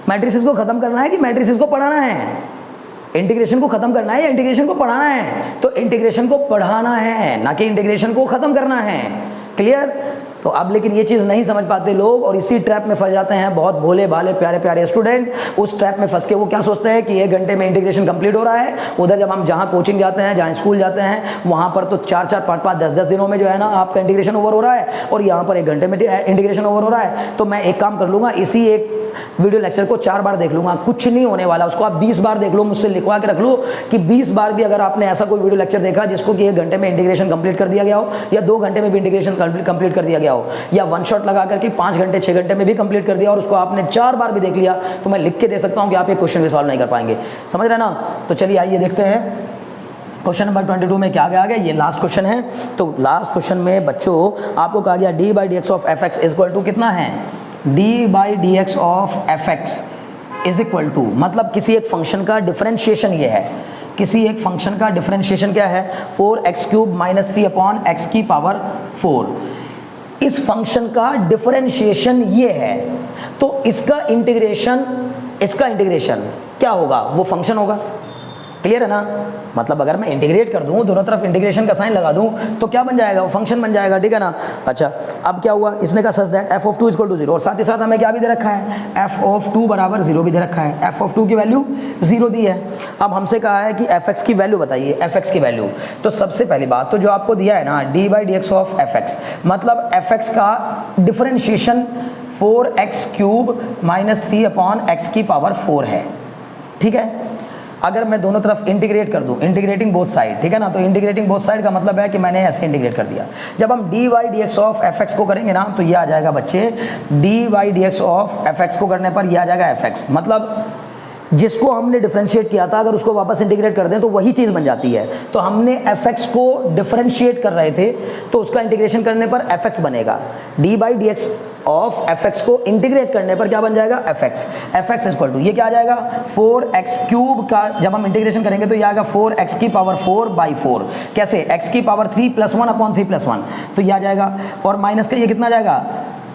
मैट्रिसेस को खत्म करना है कि मैट्रिसेस को पढ़ाना है? इंटीग्रेशन को खत्म करना है या इंटीग्रेशन को पढ़ाना है? तो इंटीग्रेशन को पढ़ाना है, ना कि इंटीग्रेशन को खत्म करना है। क्लियर? तो अब लेकिन ये चीज़ नहीं समझ पाते लोग और इसी ट्रैप में फंस जाते हैं बहुत भोले भाले प्यारे प्यारे स्टूडेंट। उस ट्रैप में फंस के वो क्या सोचते हैं कि 1 घंटे में इंटीग्रेशन कंप्लीट हो रहा है। उधर जब हम जहाँ कोचिंग जाते हैं, जहाँ स्कूल जाते हैं, वहाँ पर तो 4-4, 5-5, 10-10 दिनों में जो है ना आपका इंटीग्रेशन ओवर हो रहा है, और यहाँ पर 1 घंटे में इंटीग्रेशन ओवर हो रहा है। तो मैं एक काम कर लूँगा, इसी एक वीडियो लेक्चर को 4 बार देख लूँगा, कुछ नहीं होने वाला। उसको आप 20 बार देख लो, मुझसे लिखवा के रख लो कि 20 बार भी अगर आपने ऐसा कोई वीडियो लेक्चर देखा जिसको कि 1 घंटे में इंटीग्रेशन कंप्लीट कर दिया गया हो, या 2 घंटे में भी इंटीग्रेशन कंप्लीट कर दिया गया हो, या 1 शॉट लगा करके 5 घंटे 6 घंटे में भी कंप्लीट कर दिया और उसको आपने 4 बार भी देख लिया, तो मैं लिख के दे सकता हूँ कि आप एक क्वेश्चन भी सॉल्व नहीं कर पाएंगे। समझ रहे ना? तो चलिए आइए देखते हैं क्वेश्चन नंबर 22 में क्या आ गया। ये लास्ट क्वेश्चन है। तो लास्ट क्वेश्चन में बच्चों आपको कहा गया d/dx of fx equal to कितना है? d/dx of fx is equal to, मतलब किसी एक फंक्शन का डिफरेंशिएशन ये है। किसी एक फंक्शन का डिफरेंशिएशन क्या है? 4x³ - 3 अपॉन x की पावर 4। इस फंक्शन का डिफरेंशिएशन ये है, तो इसका इंटीग्रेशन क्या होगा? वो फंक्शन होगा। क्लियर है ना? मतलब अगर मैं इंटीग्रेट कर दूं, दोनों तरफ इंटीग्रेशन का साइन लगा दूं, तो क्या बन जाएगा? वो फंक्शन बन जाएगा। ठीक है ना? अच्छा, अब क्या हुआ? इसने कहा सच दैट f of 2 = 0, और साथ ही साथ हमें क्या भी दे रखा है? f of 2 = 0 भी दे रखा है। f of 2 की वैल्यू 0 दी है। अब हमसे कहा है कि fx की वैल्यू बताइए, fx की वैल्यू। तो सबसे पहली बात तो जो आपको दिया है ना d/dx ऑफ fx, मतलब fx का डिफरेंशिएशन 4x³ - 3 अपॉन x की पावर 4 है। ठीक है? अगर मैं दोनों तरफ इंटीग्रेट कर दूं, इंटीग्रेटिंग बोथ साइड, ठीक है ना? तो इंटीग्रेटिंग बोथ साइड का मतलब है कि मैंने ऐसे इंटीग्रेट कर दिया। जब हम d/dx ऑफ fx को करेंगे ना, तो ये आ जाएगा बच्चे, d/dx ऑफ fx को करने पर ये आ जाएगा fx, मतलब जिसको हमने डिफरेंशिएट किया था, अगर उसको वापस इंटीग्रेट कर दें तो वही चीज़ बन जाती है। तो हमने fx को डिफरेंशिएट कर रहे थे तो उसका इंटीग्रेशन करने पर fx बनेगा, D by d x of fx को इंटीग्रेट करने पर क्या बन जाएगा, fx इक्वल टू ये क्या आ जाएगा 4x क्यूब का, जब हम इंटीग्रेशन करेंगे तो ये आएगा 4x की पावर 4 बाई 4, कैसे x की पावर 3 प्लस 1 अपॉन 3 प्लस 1, तो ये आ जाएगा। और माइनस का ये कितना जाएगा,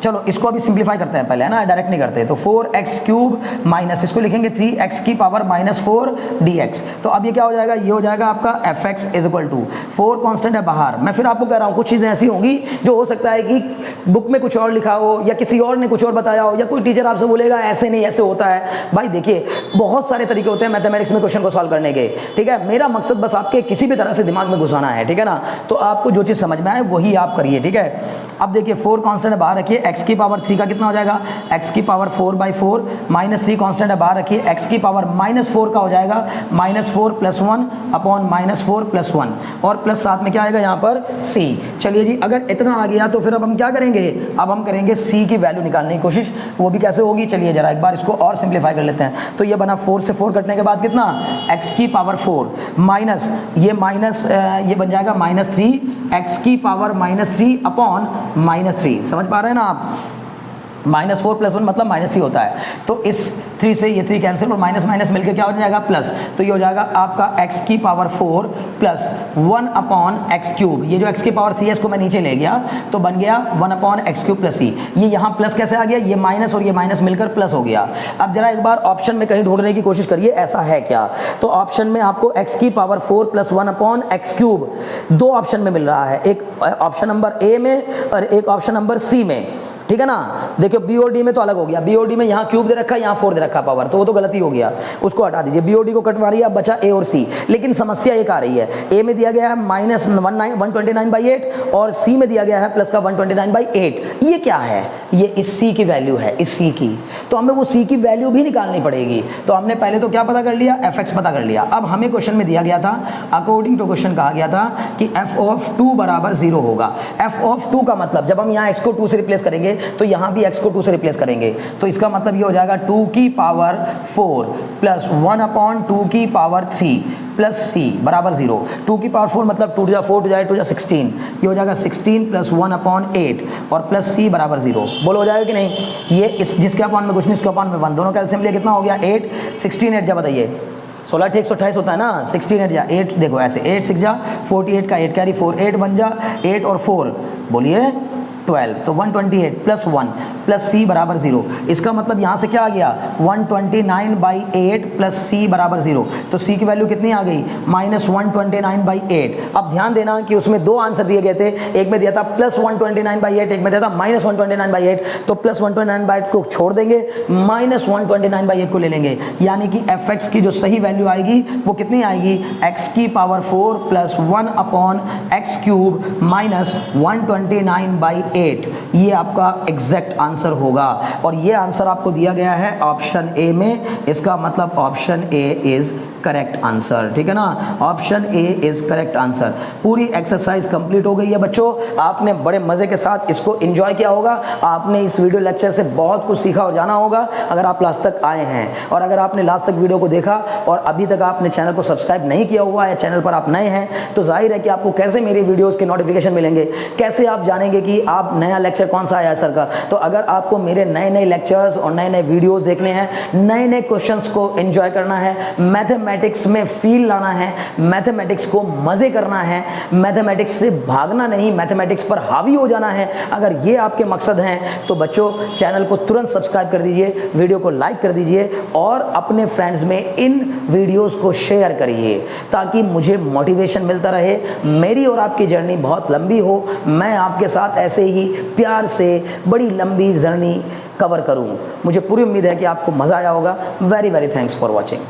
चलो इसको अभी सिंप्लीफाई करते हैं पहले, है ना, डायरेक्ट नहीं करते। तो 4x क्यूब माइनस इसको लिखेंगे 3x की पावर माइनस 4 dx। तो अब ये क्या हो जाएगा, ये हो जाएगा आपका fx is equal to 4 constant है बाहर। मैं फिर आपको कह रहा हूँ कुछ चीज़ें ऐसी होंगी जो हो सकता है कि बुक में कुछ और लिखा हो या किसी और ने कुछ और बताया हो या कोई टीचर आपसे बोलेगा ऐसे नहीं ऐसे होता है। भाई देखिए बहुत सारे तरीके होते हैं मैथमेटिक्स में क्वेश्चन को सॉल्व करने के, ठीक है। मेरा मकसद बस आपके किसी भी तरह से दिमाग में घुसाना है, ठीक है ना। तो आपको जो चीज़ समझ में आए वही आप करिए, ठीक है। अब देखिए 4 कांस्टेंट है बाहर रखिए, x की पावर 3 का कितना हो जाएगा, x की पावर 4 बाई 4 माइनस 3 कांस्टेंट है बाहर रखिए, x की पावर माइनस 4 का हो जाएगा minus 4 plus 1 upon minus 4 plus 1 और प्लस साथ में क्या आएगा यहाँ पर c। चलिए जी, अगर इतना आ गया तो फिर अब हम क्या करेंगे, अब हम करेंगे c की वैल्यू निकालने की कोशिश। वो भी कैसे होगी, चलिए जरा एक बार इसको और सिंप्लीफाई कर लेते हैं। तो ये बना 4 से 4 कटने के बाद कितना, x की पावर 4 माइनस ये बन जाएगा माइनस 3 x की पावर माइनस 3 अपॉन माइनस 3। समझ पा रहे हैं ना आप, माइनस 4 प्लस 1 मतलब माइनस 3 होता है। तो इस 3 से ये 3 कैंसिल और माइनस माइनस मिलकर क्या हो जाएगा प्लस। तो ये हो जाएगा आपका x की power 4 plus 1 upon x cube. ये जो x की पावर 3 है इसको मैं नीचे ले गया तो बन गया 1 upon x cube plus c। ये यहाँ प्लस कैसे आ गया, ये माइनस और ये माइनस मिलकर प्लस हो गया। अब जरा एक बार ऑप्शन में कहीं ढूंढने की कोशिश करिए ऐसा है क्या। तो ऑप्शन में आपको x की power 4 plus 1 upon x cube दो ऑप्शन में मिल रहा है, एक ऑप्शन नंबर ए में और एक ऑप्शन नंबर सी में, ठीक है ना। देखियो बी और डी में तो अलग हो गया, बी और डी में यहाँ क्यूब दे रखा है यहाँ 4 दे रखा पावर, तो वो तो गलती हो गया, उसको हटा दीजिए। बी और डी को कटवा रही है, अब बचा ए और सी। लेकिन समस्या एक आ रही है, ए में दिया गया है माइनस 129/8 और सी में दिया गया है प्लस का 129/8। ये क्या है, ये इस सी की वैल्यू है, इस सी की। तो हमें वो सी की वैल्यू भी निकालनी पड़ेगी। तो हमने पहले तो क्या पता कर लिया, एफ एक्स पता कर लिया। अब हमें क्वेश्चन में दिया गया था, अकॉर्डिंग टू क्वेश्चन कहा गया था कि एफ ऑफ 2 बराबर 0 होगा। एफ ऑफ 2 का मतलब जब हम यहाँ एक्स को 2 से रिप्लेस करेंगे तो यहाँ भी x को 2 से रिप्लेस करेंगे, तो इसका मतलब ये हो जाएगा 2 की पावर 4 प्लस 1 अपॉन 2 की पावर 3 प्लस c बराबर 0। 2 की पावर 4 मतलब 2 जा 4 2 जा 16, ये हो जाएगा 16 प्लस 1 अपॉन 8 और प्लस c बराबर 0। बोलो हो जाएगा कि नहीं। ये इस जिसके अपॉन में कुछ नहीं, इसके अपॉन में 1, दोनों कैल्सियम लिया कितना हो गया 8, 16 8 जा बताइए 16 ठीक 128 होता है ना, 16 8 जा 8, देखो ऐसे 8 6 जा 48 का 8 कैरी 4 8 1 जा 8 और 4 बोलिए 12, तो 128 प्लस 1 प्लस c बराबर 0। इसका मतलब यहाँ से क्या आ गया 129/8 प्लस c बराबर 0। तो c की वैल्यू कितनी आ गई माइनस 129/8। अब ध्यान देना कि उसमें दो आंसर दिए गए थे, एक में दिया था प्लस 129/8, एक में दिया था माइनस 129/8। तो प्लस 129/8 को छोड़ देंगे, माइनस 129/8 को ले लेंगे, यानी कि एफ एक्स की जो सही वैल्यू आएगी वो कितनी आएगी, x की power 4 plus 1 upon x cube minus 129/8। ये आपका एग्जैक्ट आंसर होगा और ये आंसर आपको दिया गया है ऑप्शन ए में। इसका मतलब option A is correct answer, ठीक है ना। Option A is correct answer. पूरी एक्सरसाइज कंप्लीट हो गई है बच्चों, आपने बड़े मजे के साथ इसको एंजॉय किया होगा, आपने इस वीडियो लेक्चर से बहुत कुछ सीखा और जाना होगा अगर आप लास्ट तक आए हैं। और अगर आपने लास्ट तक वीडियो को देखा और अभी तक आपने चैनल को सब्सक्राइब नहीं किया हुआ है, चैनल पर आप नए हैं, तो जाहिर है कि आपको कैसे मेरी वीडियोज़ के नोटिफिकेशन मिलेंगे, कैसे आप जानेंगे कि आप नया लेक्चर कौन सा आया है सर का। तो अगर आपको मेरे नए नए लेक्चर्स और नए नए वीडियोस देखने हैं, नए नए क्वेश्चंस को एंजॉय करना है, मैथमेटिक्स में फील लाना है, मैथमेटिक्स को मजे करना है, मैथमेटिक्स से भागना नहीं, मैथमेटिक्स पर हावी हो जाना है, अगर ये आपके मकसद हैं तो बच्चों चैनल को तुरंत सब्सक्राइब कर दीजिए, वीडियो को लाइक कर दीजिए और अपने फ्रेंड्स में इन वीडियोस को शेयर करिए ताकि मुझे मोटिवेशन मिलता रहे। मेरी और आपकी जर्नी बहुत लंबी हो, मैं आपके साथ ऐसे ही प्यार से बड़ी लंबी जर्नी कवर करूं। मुझे पूरी उम्मीद है कि आपको मज़ा आया होगा। Very very thanks for watching.